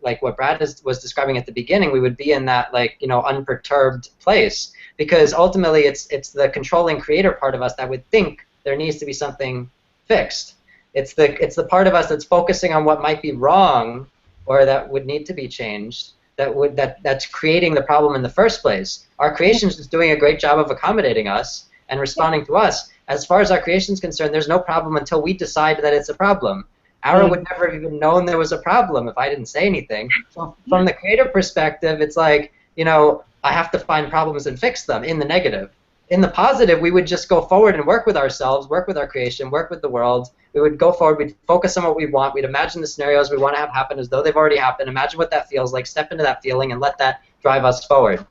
[SPEAKER 1] like what Brad was describing at the beginning. We would be in that unperturbed place, because ultimately it's the controlling creator part of us that would think there needs to be something fixed. It's the part of us that's focusing on what might be wrong, or that would need to be changed, that's creating the problem in the first place. Our creation is doing a great job of accommodating us and responding to us. As far as our creation is concerned, there's no problem until we decide that it's a problem. Ara would never have even known there was a problem if I didn't say anything. So from the creator perspective, it's like, I have to find problems and fix them in the negative. In the positive, we would just go forward and work with ourselves, work with our creation, work with the world. We would go forward, we'd focus on what we want, we'd imagine the scenarios we want to have happen as though they've already happened, imagine what that feels like, step into that feeling, and let that drive us forward.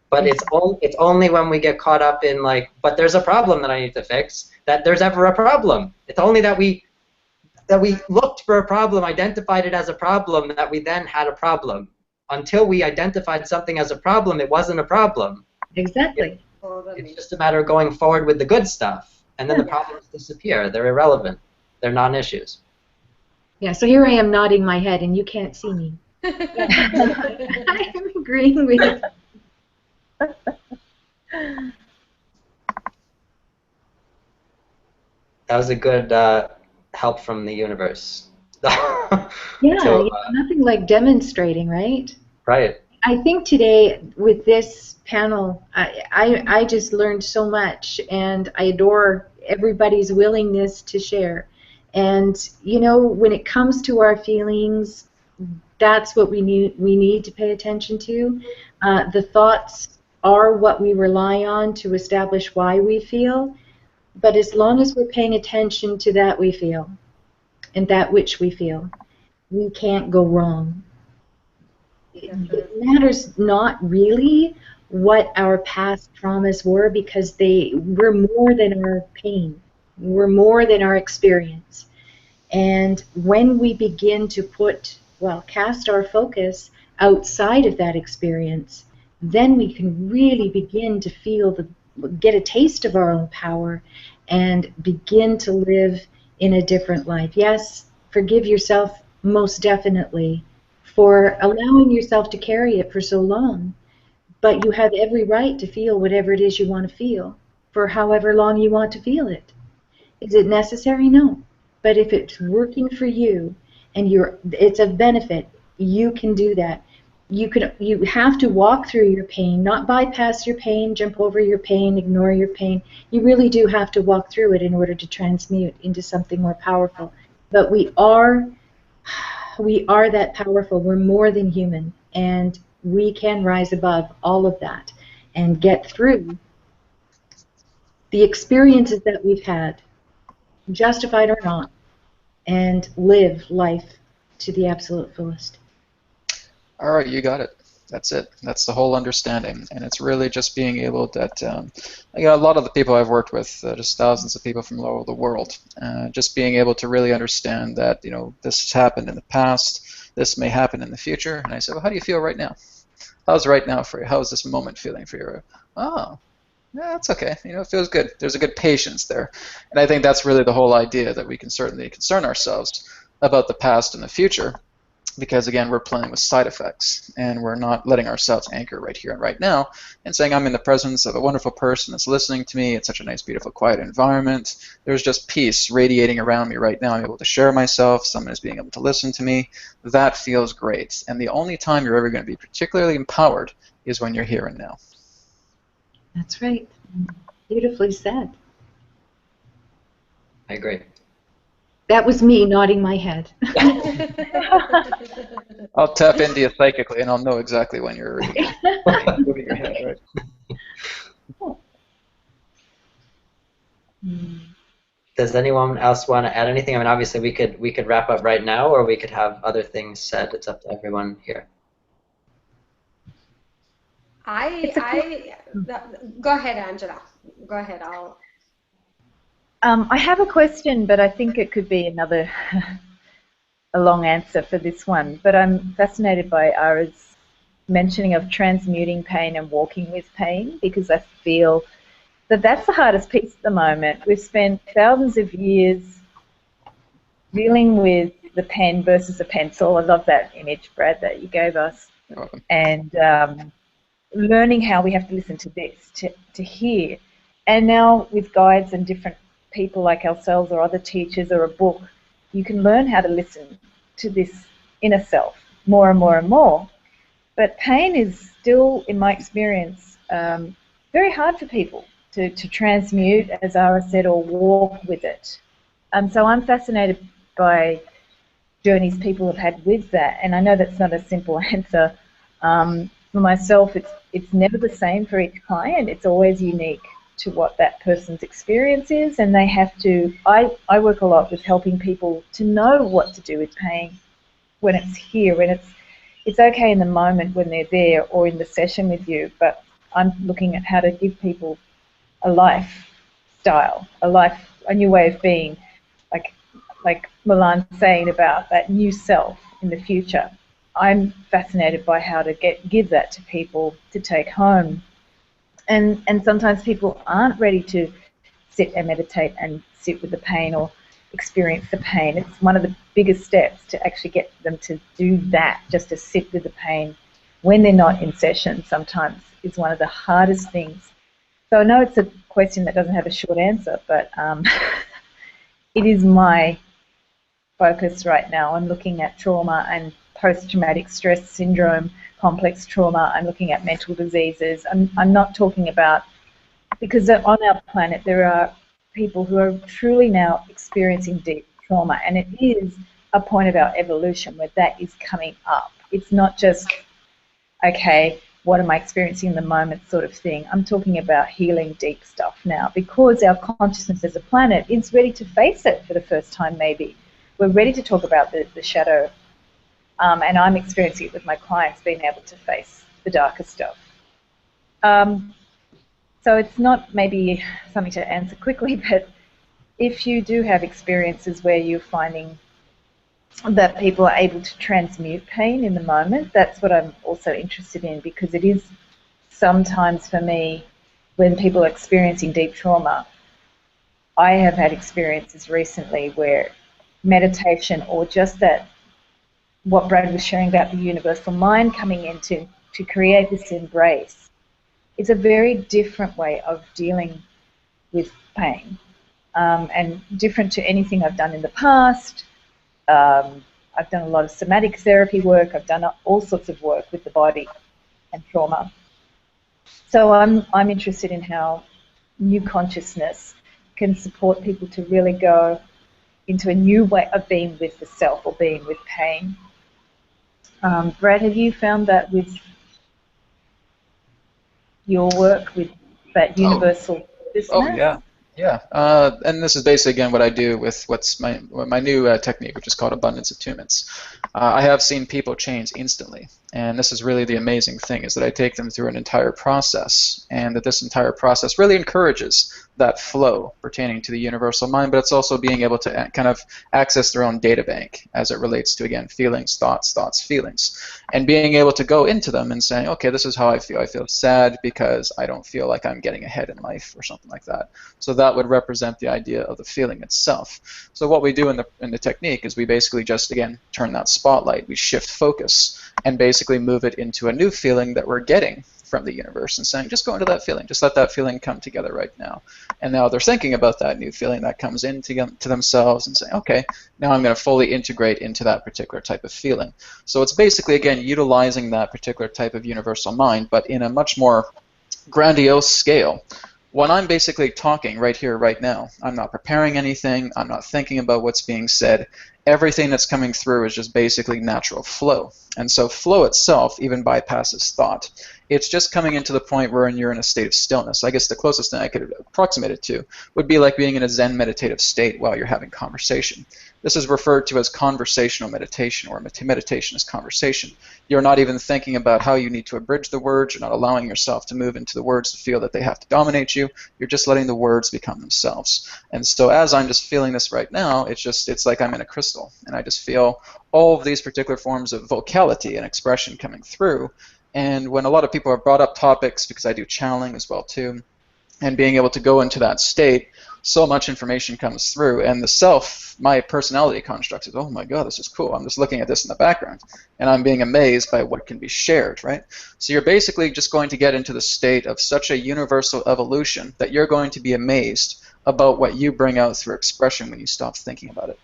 [SPEAKER 1] But it's only when we get caught up in but there's a problem that I need to fix, that there's ever a problem. It's only that we looked for a problem, identified it as a problem, that we then had a problem. Until we identified something as a problem, it wasn't a problem.
[SPEAKER 3] Exactly.
[SPEAKER 1] It's just a matter of going forward with the good stuff, and then the problems disappear. They're irrelevant. They're non-issues.
[SPEAKER 3] Yeah, so here I am nodding my head, and you can't see me. I'm agreeing with you.
[SPEAKER 1] That was a good help from the universe.
[SPEAKER 3] Yeah, nothing like demonstrating, right?
[SPEAKER 1] Right.
[SPEAKER 3] I think today with this panel, I just learned so much, and I adore everybody's willingness to share. And you know, when it comes to our feelings, that's what we need to pay attention to. The thoughts are what we rely on to establish why we feel, but as long as we're paying attention to that we feel and that which we feel, we can't go wrong. It matters not really what our past traumas were, because we're more than our pain. We're more than our experience. And when we begin to cast our focus outside of that experience, then we can really begin to get a taste of our own power and begin to live in a different life. Yes, forgive yourself most definitely for allowing yourself to carry it for so long, but you have every right to feel whatever it is you want to feel for however long you want to feel it. Is it necessary? No. But if it's working for you and it's a benefit, you can do that. You have to walk through your pain, not bypass your pain, jump over your pain, ignore your pain. You really do have to walk through it in order to transmute into something more powerful. But we are that powerful. We're more than human, and we can rise above all of that and get through the experiences that we've had, justified or not, and live life to the absolute fullest.
[SPEAKER 2] All right, you got it. That's it. That's the whole understanding, and it's really just being able that, a lot of the people I've worked with, just thousands of people from all over the world, just being able to really understand that, this has happened in the past, this may happen in the future, and I said, well, how do you feel right now? How's right now for you? How is this moment feeling for you? Oh, yeah, that's okay. It feels good. There's a good patience there, and I think that's really the whole idea, that we can certainly concern ourselves about the past and the future. Because again, we're playing with side effects, and we're not letting ourselves anchor right here and right now, and saying, I'm in the presence of a wonderful person that's listening to me. It's such a nice, beautiful, quiet environment. There's just peace radiating around me right now. I'm able to share myself. Someone is being able to listen to me. That feels great. And the only time you're ever going to be particularly empowered is when you're here and now.
[SPEAKER 3] That's right. Beautifully said.
[SPEAKER 1] I agree.
[SPEAKER 3] That was me nodding my head.
[SPEAKER 2] I'll tap into you psychically, and I'll know exactly when you're moving your head, right?
[SPEAKER 1] Does anyone else want to add anything? I mean, obviously we could wrap up right now, or we could have other things said. It's up to everyone here.
[SPEAKER 4] Go ahead, Angela. Go ahead.
[SPEAKER 5] I have a question, but I think it could be a long answer for this one. But I'm fascinated by Ara's mentioning of transmuting pain and walking with pain, because I feel that that's the hardest piece at the moment. We've spent thousands of years dealing with the pen versus the pencil. I love that image, Brad, that you gave us.
[SPEAKER 2] You're welcome.
[SPEAKER 5] And learning how we have to listen to this, to hear. And now with guides and different people like ourselves or other teachers or a book, you can learn how to listen to this inner self more and more and more. But pain is still, in my experience, very hard for people to transmute, as Ara said, or walk with it. So I'm fascinated by journeys people have had with that, and I know that's not a simple answer. For myself, it's never the same for each client. It's always unique to what that person's experience is, and they have to, I work a lot with helping people to know what to do with pain when it's here, when it's okay in the moment when they're there or in the session with you, but I'm looking at how to give people a lifestyle, a new way of being, like Mulan saying about that new self in the future. I'm fascinated by how to give that to people to take home. And sometimes people aren't ready to sit and meditate and sit with the pain or experience the pain. It's one of the biggest steps to actually get them to do that, just to sit with the pain when they're not in session. Sometimes is one of the hardest things. So I know it's a question that doesn't have a short answer, but it is my focus right now. I'm looking at trauma and post-traumatic stress syndrome, complex trauma. I'm looking at mental diseases. I'm not talking about, because on our planet there are people who are truly now experiencing deep trauma, and it is a point of our evolution where that is coming up. It's not just, okay, what am I experiencing in the moment sort of thing. I'm talking about healing deep stuff now, because our consciousness as a planet is ready to face it for the first time maybe. We're ready to talk about the shadow, and I'm experiencing it with my clients, being able to face the darker stuff. So it's not maybe something to answer quickly, but if you do have experiences where you're finding that people are able to transmute pain in the moment, that's what I'm also interested in, because it is sometimes for me, when people are experiencing deep trauma, I have had experiences recently where meditation, or just that, what Brad was sharing about the universal mind coming in to create this embrace, it's a very different way of dealing with pain, and different to anything I've done in the past. I've done a lot of somatic therapy work. I've done all sorts of work with the body and trauma. So I'm interested in how new consciousness can support people to really go into a new way of being with the self, or being with pain. Brad, have you found that with your work with that universal business?
[SPEAKER 2] Oh yeah. Yeah, and this is basically, again, what I do with what's my new technique, which is called abundance attunements. I have seen people change instantly, and this is really the amazing thing, is that I take them through an entire process, and that this entire process really encourages that flow pertaining to the universal mind, but it's also being able to kind of access their own data bank as it relates to, again, feelings, thoughts, feelings, and being able to go into them and saying, okay, this is how I feel. I feel sad because I don't feel like I'm getting ahead in life, or something like that. So that would represent the idea of the feeling itself. So what we do in the technique is we basically just, again, turn that spotlight, we shift focus, and basically move it into a new feeling that we're getting from the universe, and saying, just go into that feeling, just let that feeling come together right now. And now they're thinking about that new feeling that comes into themselves, and saying, okay, now I'm going to fully integrate into that particular type of feeling. So it's basically, again, utilizing that particular type of universal mind, but in a much more grandiose scale. When I'm basically talking right here, right now, I'm not preparing anything, I'm not thinking about what's being said. Everything that's coming through is just basically natural flow. And so flow itself even bypasses thought. It's just coming into the point where you're in a state of stillness. I guess the closest thing I could approximate it to would be like being in a Zen meditative state while you're having conversation. This is referred to as conversational meditation, or meditation is conversation. You're not even thinking about how you need to abridge the words. You're not allowing yourself to move into the words to feel that they have to dominate you. You're just letting the words become themselves. And so as I'm just feeling this right now, it's like I'm in a crystal, and I just feel all of these particular forms of vocality and expression coming through. And when a lot of people have brought up topics, because I do channeling as well too, and being able to go into that state, so much information comes through, and the self, my personality construct is, oh my god, this is cool. I'm just looking at this in the background, and I'm being amazed by what can be shared, right? So you're basically just going to get into the state of such a universal evolution that you're going to be amazed about what you bring out through expression when you stop thinking about it.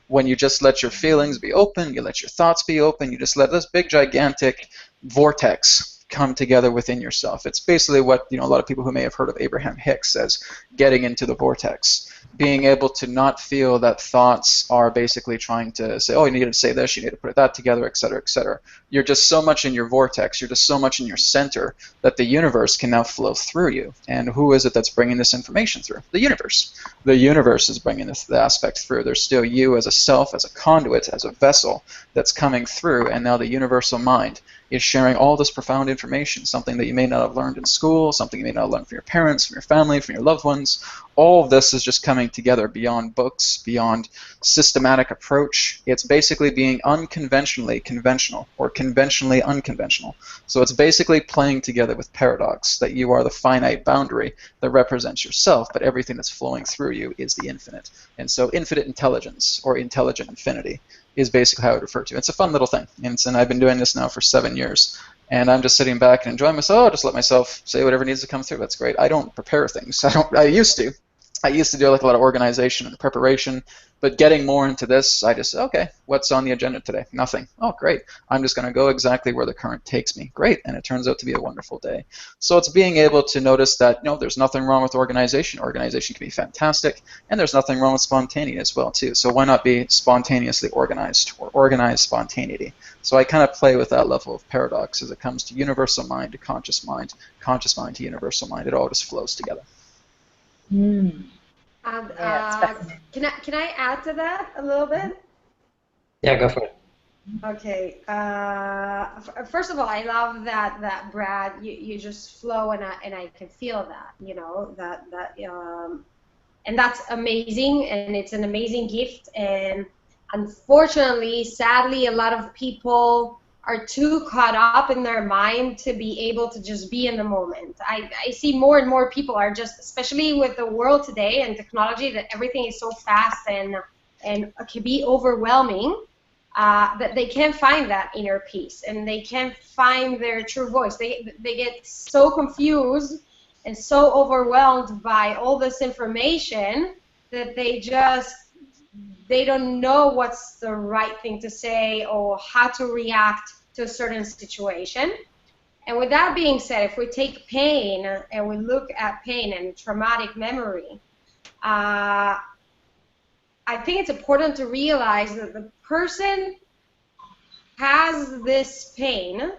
[SPEAKER 2] When you just let your feelings be open, you let your thoughts be open, you just let this big gigantic vortex come together within yourself. It's basically what, a lot of people who may have heard of Abraham Hicks as getting into the vortex. Being able to not feel that thoughts are basically trying to say, oh, you need to say this, you need to put that together, etc., etc. You're just so much in your vortex, you're just so much in your center that the universe can now flow through you. And who is it that's bringing this information through? The universe. The universe is bringing the aspect through. There's still you as a self, as a conduit, as a vessel that's coming through, and now the universal mind is sharing all this profound information, something that you may not have learned in school, something you may not have learned from your parents, from your family, from your loved ones. All of this is just coming together beyond books, beyond systematic approach. It's basically being unconventionally conventional, or conventionally unconventional. So it's basically playing together with paradox, that you are the finite boundary that represents yourself, but everything that's flowing through you is the infinite. And so infinite intelligence, or intelligent infinity, is basically how I would refer to it. It's a fun little thing, and I've been doing this now for 7 years, and I'm just sitting back and enjoying myself. I'll just let myself say whatever needs to come through. That's great. I don't prepare things. I used to. I used to do like a lot of organization and preparation, but getting more into this, I just, okay, what's on the agenda today? Nothing. Oh, great. I'm just going to go exactly where the current takes me. Great. And it turns out to be a wonderful day. So it's being able to notice that, there's nothing wrong with organization. Organization can be fantastic. And there's nothing wrong with spontaneity as well, too. So why not be spontaneously organized or organized spontaneity? So I kind of play with that level of paradox as it comes to universal mind to conscious mind to universal mind. It all just flows together.
[SPEAKER 5] Mm.
[SPEAKER 4] Yeah, can I add to that a little bit?
[SPEAKER 1] Yeah, go for it.
[SPEAKER 4] Okay. First of all, I love that Brad, you just flow, and I can feel that, and that's amazing, and it's an amazing gift. And unfortunately, sadly, a lot of people are too caught up in their mind to be able to just be in the moment. I see more and more people are just, especially with the world today and technology, that everything is so fast and can be overwhelming, that they can't find that inner peace, and they can't find their true voice. They get so confused and so overwhelmed by all this information that they don't know what's the right thing to say or how to react to a certain situation. And with that being said, if we take pain and we look at pain and traumatic memory, I think it's important to realize that the person has this pain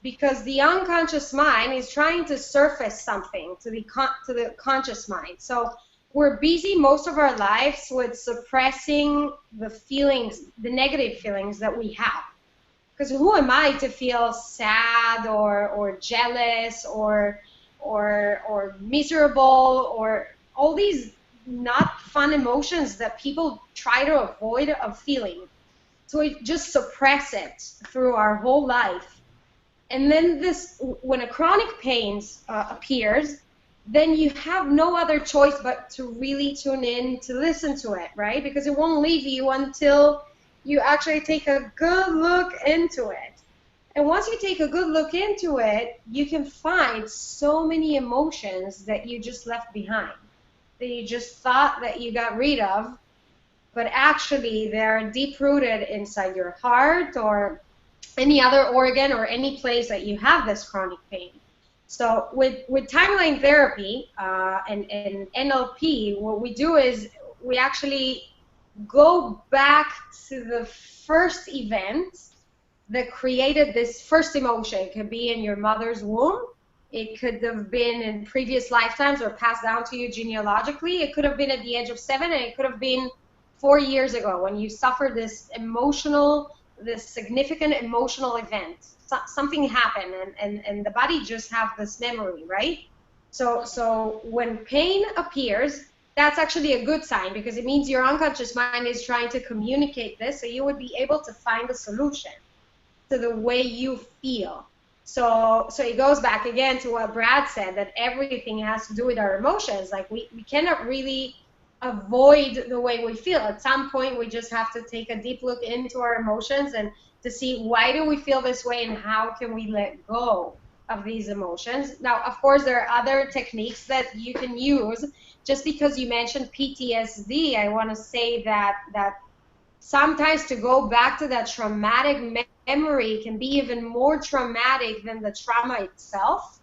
[SPEAKER 4] because the unconscious mind is trying to surface something to the conscious mind. So we're busy most of our lives with suppressing the feelings, the negative feelings that we have. Because who am I to feel sad or jealous or miserable or all these not fun emotions that people try to avoid of feeling? So we just suppress it through our whole life. And then when a chronic pain appears, then you have no other choice but to really tune in to listen to it, right? Because it won't leave you until you actually take a good look into it. And once you take a good look into it, you can find so many emotions that you just left behind, that you just thought that you got rid of, but actually they're deep-rooted inside your heart or any other organ or any place that you have this chronic pain. So with timeline therapy and NLP, what we do is we actually go back to the first event that created this first emotion. It could be in your mother's womb. It could have been in previous lifetimes or passed down to you genealogically. It could have been at the age of 7, and it could have been 4 years ago when you suffered this significant emotional event. Something happened, and the body just have this memory, right? So when pain appears, that's actually a good sign, because it means your unconscious mind is trying to communicate this, so you would be able to find a solution to the way you feel. So it goes back again to what Brad said, that everything has to do with our emotions. Like we cannot really avoid the way we feel. At some point, we just have to take a deep look into our emotions and to see why do we feel this way and how can we let go of these emotions. Now, of course, there are other techniques that you can use. Just because you mentioned PTSD, I want to say that sometimes to go back to that traumatic memory can be even more traumatic than the trauma itself.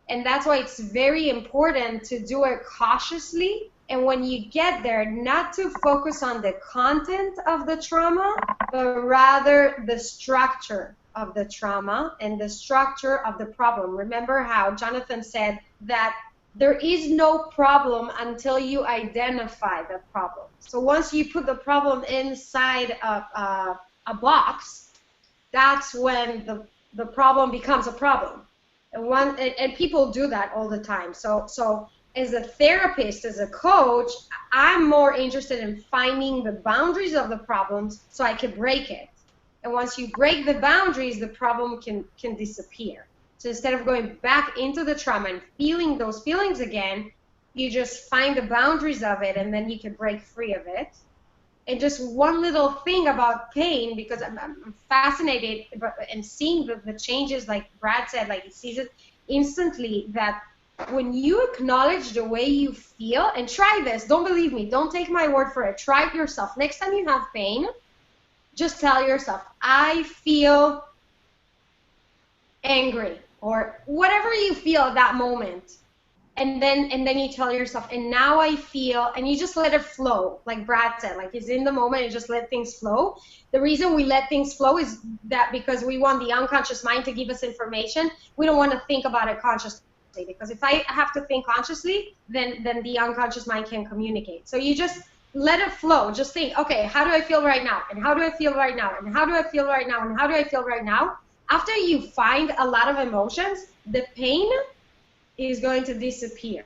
[SPEAKER 4] And that's why it's very important to do it cautiously. And when you get there, not to focus on the content of the trauma, but rather the structure of the trauma and the structure of the problem. Remember how Jonathan said that there is no problem until you identify the problem. So once you put the problem inside a box, that's when the problem becomes a problem. And people do that all the time. So as a therapist, as a coach, I'm more interested in finding the boundaries of the problems so I can break it. And once you break the boundaries, the problem can disappear. So instead of going back into the trauma and feeling those feelings again, you just find the boundaries of it, and then you can break free of it. And just one little thing about pain, because I'm fascinated and seeing the changes, like Brad said, like he sees it instantly, that when you acknowledge the way you feel, and try this, don't believe me, don't take my word for it, try it yourself. Next time you have pain, just tell yourself, I feel angry, or whatever you feel at that moment. And then you tell yourself, and now I feel, and you just let it flow, like Brad said, like it's in the moment and just let things flow. The reason we let things flow is that because we want the unconscious mind to give us information. We don't want to think about it consciously, because if I have to think consciously, then the unconscious mind can communicate. So you just let it flow. Just think, okay, how do I feel right now? And how do I feel right now? And how do I feel right now? And how do I feel right now? After you find a lot of emotions, the pain is going to disappear.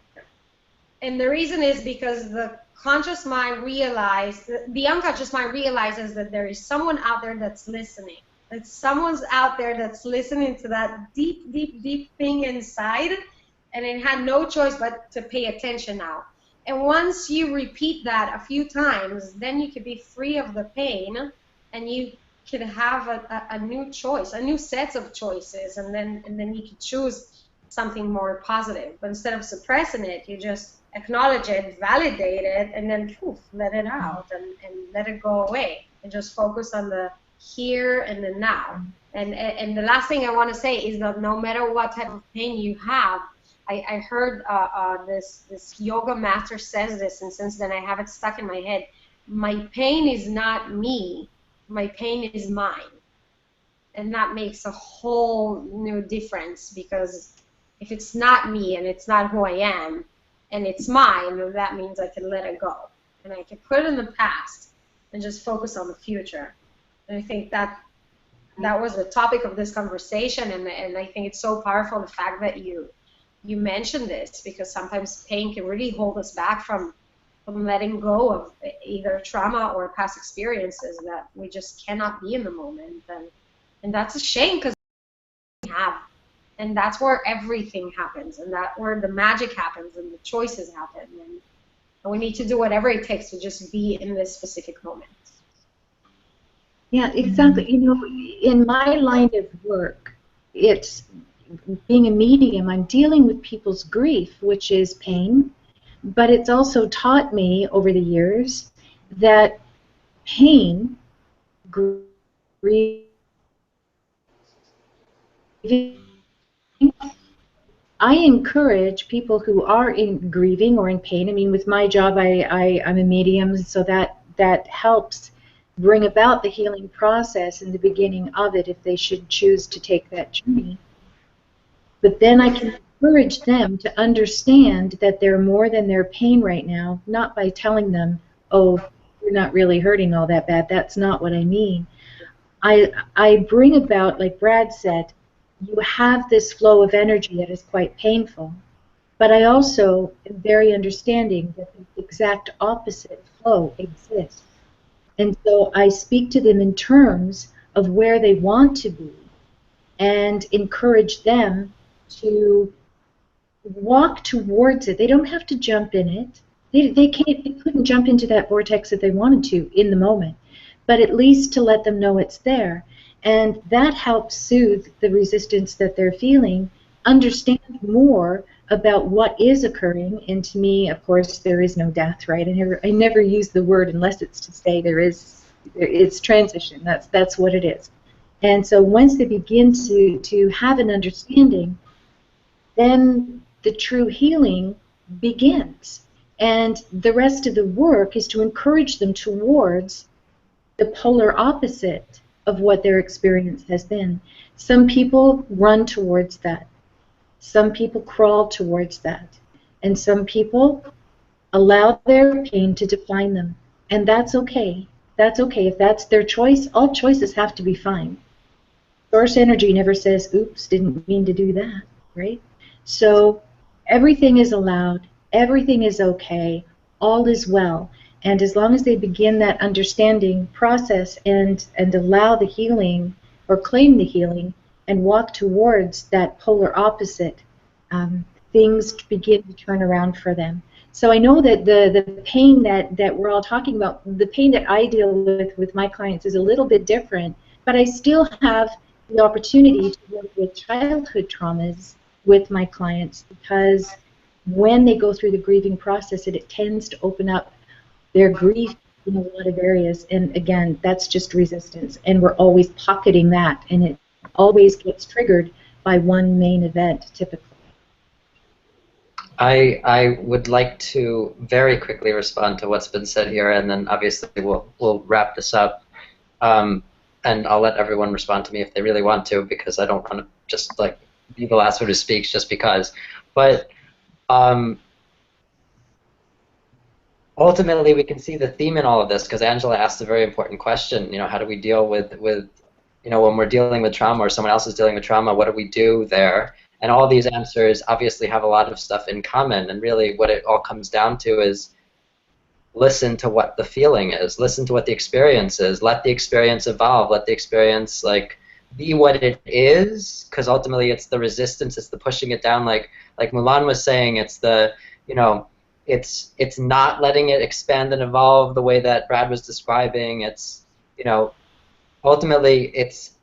[SPEAKER 4] And the reason is because the conscious mind the unconscious mind realizes that there is someone out there that's listening. That someone's out there that's listening to that deep, deep, deep thing inside, and it had no choice but to pay attention now. And once you repeat that a few times, then you could be free of the pain, and you could have a new choice, a new set of choices, and then you could choose something more positive. But instead of suppressing it, you just acknowledge it, validate it, and then poof, let it out and let it go away, and just focus on the here and the now. And the last thing I want to say is that no matter what type of pain you have, I heard this yoga master says this, and since then I have it stuck in my head. My pain is not me, my pain is mine. And that makes a whole new difference, because if it's not me and it's not who I am and it's mine, that means I can let it go. And I can put it in the past and just focus on the future. And I think that was the topic of this conversation, and I think it's so powerful, the fact that you mentioned this, because sometimes pain can really hold us back from letting go of either trauma or past experiences that we just cannot be in the moment. And that's a shame, because we have. And that's where everything happens, and that's where the magic happens, and the choices happen. And we need to do whatever it takes to just be in this specific moment.
[SPEAKER 3] Yeah, exactly. You know, in my line of work, it's being a medium, I'm dealing with people's grief, which is pain, but it's also taught me over the years that pain, grief, I encourage people who are in grieving or in pain. I mean, with my job, I'm a medium, so that helps bring about the healing process in the beginning of it if they should choose to take that journey. But then I can encourage them to understand that they're more than their pain right now, not by telling them, oh, you're not really hurting all that bad. That's not what I mean. I bring about, like Brad said, you have this flow of energy that is quite painful, but I also am very understanding that the exact opposite flow exists. And so I speak to them in terms of where they want to be and encourage them to walk towards it. They don't have to jump in it. They couldn't jump into that vortex if they wanted to in the moment, but at least to let them know it's there. And that helps soothe the resistance that they're feeling, understand more about what is occurring. And to me, of course, there is no death, right? I never use the word unless it's to say it's transition. That's what it is. And so once they begin to have an understanding, then the true healing begins. And the rest of the work is to encourage them towards the polar opposite of what their experience has been. Some people run towards that. Some people crawl towards that. And some people allow their pain to define them. And that's okay. That's okay. If that's their choice, all choices have to be fine. Source energy never says, oops, didn't mean to do that, right? So everything is allowed. Everything is okay. All is well. And as long as they begin that understanding process and allow the healing or claim the healing and walk towards that polar opposite, things begin to turn around for them. So I know that the pain that we're all talking about, the pain that I deal with my clients is a little bit different, but I still have the opportunity to work with childhood traumas with my clients, because when they go through the grieving process, it tends to open up their grief in a lot of areas. And again, that's just resistance. And we're always pocketing that, and it always gets triggered by one main event, typically.
[SPEAKER 1] I would like to very quickly respond to what's been said here, and then obviously we'll wrap this up. And I'll let everyone respond to me if they really want to, because I don't want to just like be the last one who speaks just because. But ultimately, we can see the theme in all of this, because Angela asked a very important question. You know, how do we deal with you know, when we're dealing with trauma or someone else is dealing with trauma, what do we do there? And all these answers obviously have a lot of stuff in common, and really what it all comes down to is listen to what the feeling is, listen to what the experience is, let the experience evolve, let the experience like be what it is, because ultimately it's the resistance, it's the pushing it down, like Mulan was saying, it's the, you know, it's not letting it expand and evolve the way that Brad was describing. It's, you know, ultimately it's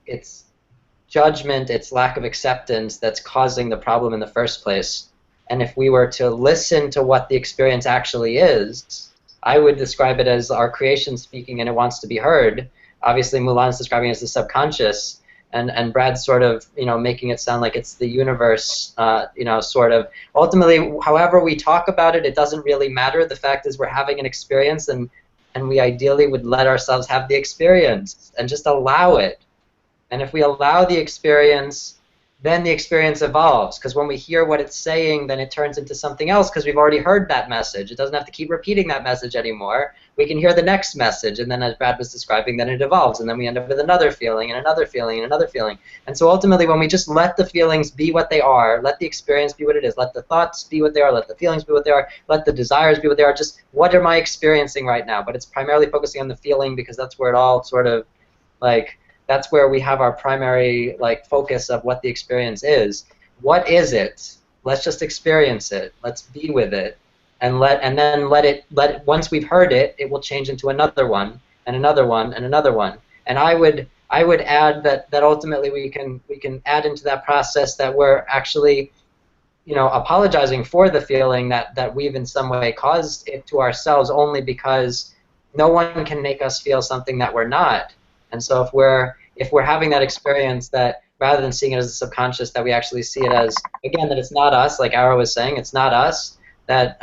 [SPEAKER 1] judgment, it's lack of acceptance that's causing the problem in the first place. And if we were to listen to what the experience actually is, I would describe it as our creation speaking, and it wants to be heard. Obviously, Mulan's describing it as the subconscious, and Brad's sort of, you know, making it sound like it's the universe, you know, sort of. Ultimately, however we talk about it, it doesn't really matter. The fact is we're having an experience, and we ideally would let ourselves have the experience and just allow it. And if we allow the experience, then the experience evolves, because when we hear what it's saying, then it turns into something else, because we've already heard that message. It doesn't have to keep repeating that message anymore. We can hear the next message, and then as Brad was describing, then it evolves, and then we end up with another feeling, and another feeling, and another feeling. And so ultimately, when we just let the feelings be what they are, let the experience be what it is, let the thoughts be what they are, let the feelings be what they are, let the desires be what they are, just what am I experiencing right now? But it's primarily focusing on the feeling, because that's where it all sort of, like, that's where we have our primary like focus of what the experience is. What is it? Let's just experience it. Let's be with it, and then let it. Once we've heard it, it will change into another one, and another one, and another one. And I would add that ultimately we can add into that process that we're actually, you know, apologizing for the feeling that we've in some way caused it to ourselves, only because no one can make us feel something that we're not. And so if we're having that experience, that rather than seeing it as a subconscious, that we actually see it as, again, that it's not us, like Ara was saying, it's not us, that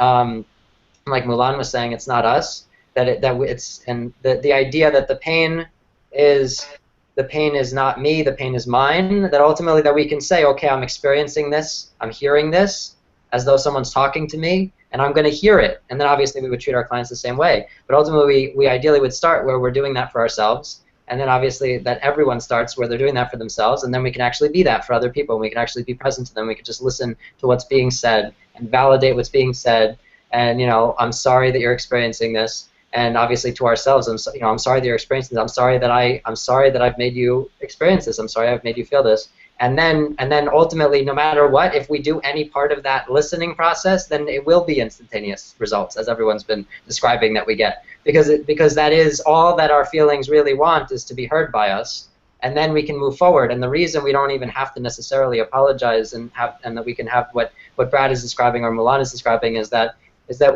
[SPEAKER 1] like Mulan was saying, it's not us, and the idea that the pain is not me, the pain is mine, that ultimately that we can say, okay, I'm experiencing this, I'm hearing this, as though someone's talking to me, and I'm going to hear it. And then obviously we would treat our clients the same way. But ultimately we ideally would start where we're doing that for ourselves, and then obviously that everyone starts where they're doing that for themselves, and then we can actually be that for other people, and we can actually be present to them. We can just listen to what's being said and validate what's being said, and, you know, I'm sorry that you're experiencing this. And obviously to ourselves, I'm sorry that you're experiencing this. I'm sorry that I've made you experience this. I'm sorry I've made you feel this. And then ultimately, no matter what, if we do any part of that listening process, then it will be instantaneous results, as everyone's been describing that we get, because that is all that our feelings really want, is to be heard by us, and then we can move forward. And the reason we don't even have to necessarily apologize and that we can have what Brad is describing or Mulan is describing is that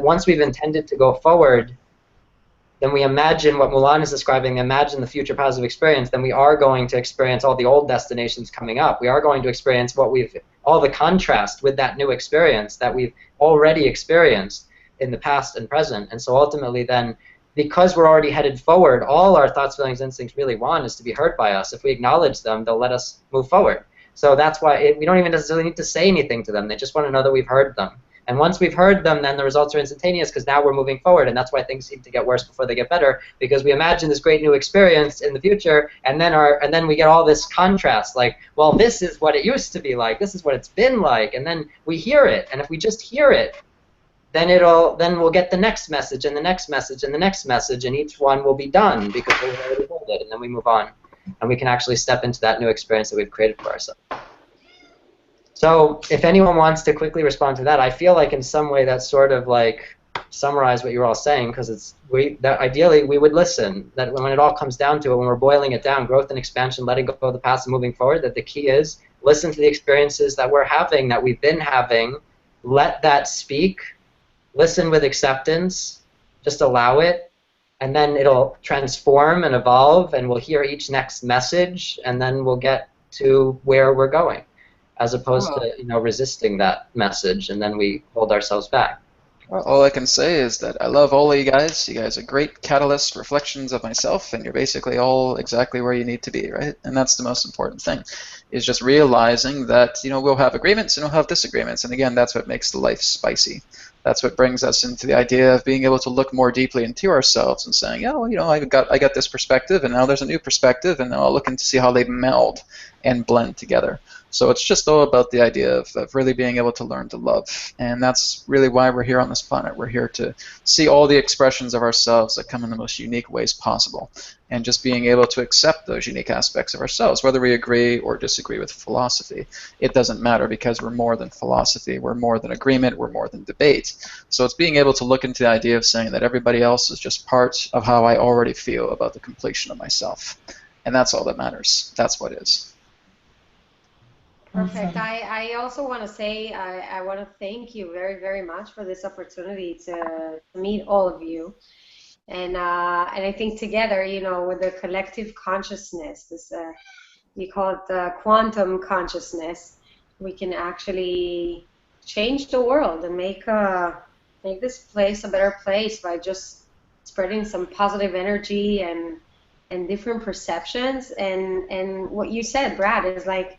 [SPEAKER 1] once we've intended to go forward, then we imagine what Mulan is describing, imagine the future positive experience, then we are going to experience all the old destinations coming up. We are going to experience all the contrast with that new experience that we've already experienced in the past and present. And so ultimately then, because we're already headed forward, all our thoughts, feelings, instincts really want is to be heard by us. If we acknowledge them, they'll let us move forward. So that's why we don't even necessarily need to say anything to them. They just want to know that we've heard them. And once we've heard them, then the results are instantaneous, because now we're moving forward, and that's why things seem to get worse before they get better, because we imagine this great new experience in the future, and then we get all this contrast, like, well, this is what it used to be like, this is what it's been like, and then we hear it, and if we just hear it, then we'll get the next message, and the next message, and the next message, and each one will be done because we've already heard it, and then we move on, and we can actually step into that new experience that we've created for ourselves. So if anyone wants to quickly respond to that, I feel like in some way that's sort of like summarize what you're all saying, because that ideally we would listen. That when it all comes down to it, when we're boiling it down, growth and expansion, letting go of the past and moving forward, that the key is listen to the experiences that we're having, that we've been having, let that speak, listen with acceptance, just allow it, and then it'll transform and evolve, and we'll hear each next message, and then we'll get to where we're going, as opposed to resisting that message, and then we hold ourselves back.
[SPEAKER 2] Well, all I can say is that I love all of you guys. You guys are great catalysts, reflections of myself, and you're basically all exactly where you need to be, right? And that's the most important thing, is just realizing that, we'll have agreements and we'll have disagreements. And again, that's what makes the life spicy. That's what brings us into the idea of being able to look more deeply into ourselves and saying, I got this perspective, and now there's a new perspective, and now I'll look to see how they meld and blend together. So it's just all about the idea of really being able to learn to love. And that's really why we're here on this planet. We're here to see all the expressions of ourselves that come in the most unique ways possible. And just being able to accept those unique aspects of ourselves, whether we agree or disagree with philosophy. It doesn't matter, because we're more than philosophy. We're more than agreement. We're more than debate. So it's being able to look into the idea of saying that everybody else is just part of how I already feel about the completion of myself. And that's all that matters. That's what is.
[SPEAKER 4] Perfect. I also want to say I want to thank you very, very much for this opportunity to meet all of you. And I think together, with the collective consciousness, this you call it the quantum consciousness, we can actually change the world and make this place a better place by just spreading some positive energy and different perceptions. And what you said, Brad, is like,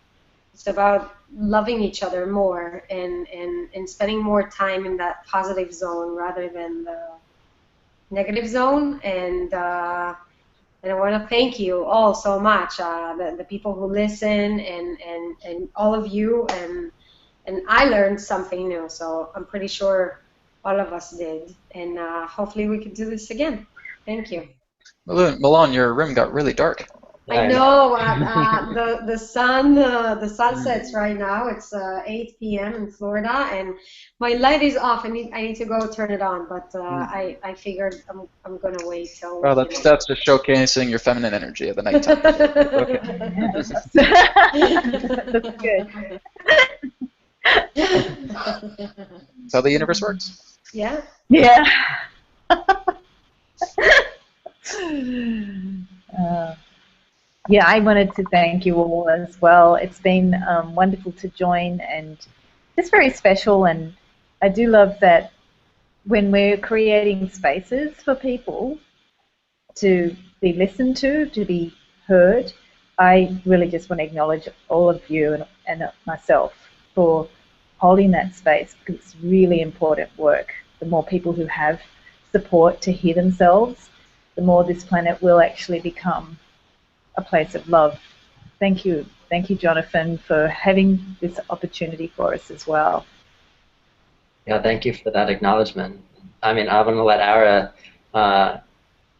[SPEAKER 4] it's about loving each other more and spending more time in that positive zone rather than the negative zone. And I want to thank you all so much, the people who listen and all of you. And I learned something new, so I'm pretty sure all of us did. And hopefully we could do this again. Thank you.
[SPEAKER 2] Mulan, your room got really dark.
[SPEAKER 4] I know. The sun sets right now. It's 8 p.m. in Florida, and my light is off. I need to go turn it on, but I figured I'm gonna wait till.
[SPEAKER 2] Well, that's just showcasing your feminine energy at the nighttime.
[SPEAKER 5] That's good.
[SPEAKER 2] That's how the universe works.
[SPEAKER 4] Yeah.
[SPEAKER 5] Yeah. Yeah, I wanted to thank you all as well. It's been wonderful to join, and it's very special. And I do love that when we're creating spaces for people to be listened to be heard, I really just want to acknowledge all of you and myself for holding that space, because it's really important work. The more people who have support to hear themselves, the more this planet will actually become a place of love. Thank you. Thank you, Jonathan, for having this opportunity for us as well.
[SPEAKER 1] Yeah, thank you for that acknowledgement. I mean, I'm going to let Ara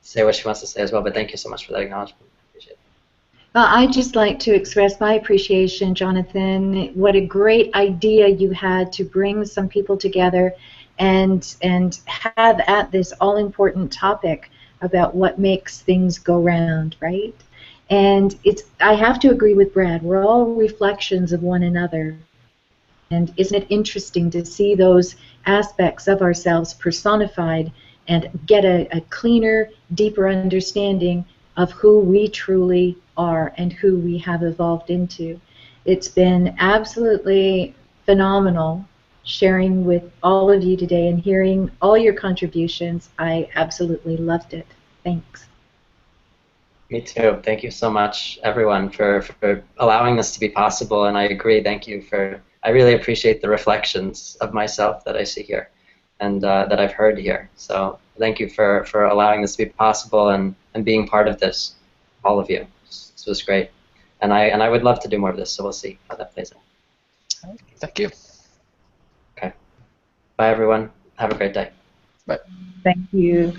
[SPEAKER 1] say what she wants to say as well, but thank you so much for that acknowledgement. I appreciate it.
[SPEAKER 3] I'd just like to express my appreciation, Jonathan. What a great idea you had to bring some people together and have at this all-important topic about what makes things go round, right? And I have to agree with Brad. We're all reflections of one another. And isn't it interesting to see those aspects of ourselves personified and get a cleaner, deeper understanding of who we truly are and who we have evolved into. It's been absolutely phenomenal sharing with all of you today and hearing all your contributions. I absolutely loved it. Thanks.
[SPEAKER 1] Me too. Thank you so much, everyone, for allowing this to be possible. And I agree. Thank you I really appreciate the reflections of myself that I see here and that I've heard here. So thank you for allowing this to be possible and being part of this, all of you. This was great. And I would love to do more of this, so we'll see how that plays out.
[SPEAKER 2] Thank you.
[SPEAKER 1] Okay. Bye, everyone. Have a great day.
[SPEAKER 2] Bye.
[SPEAKER 5] Thank you.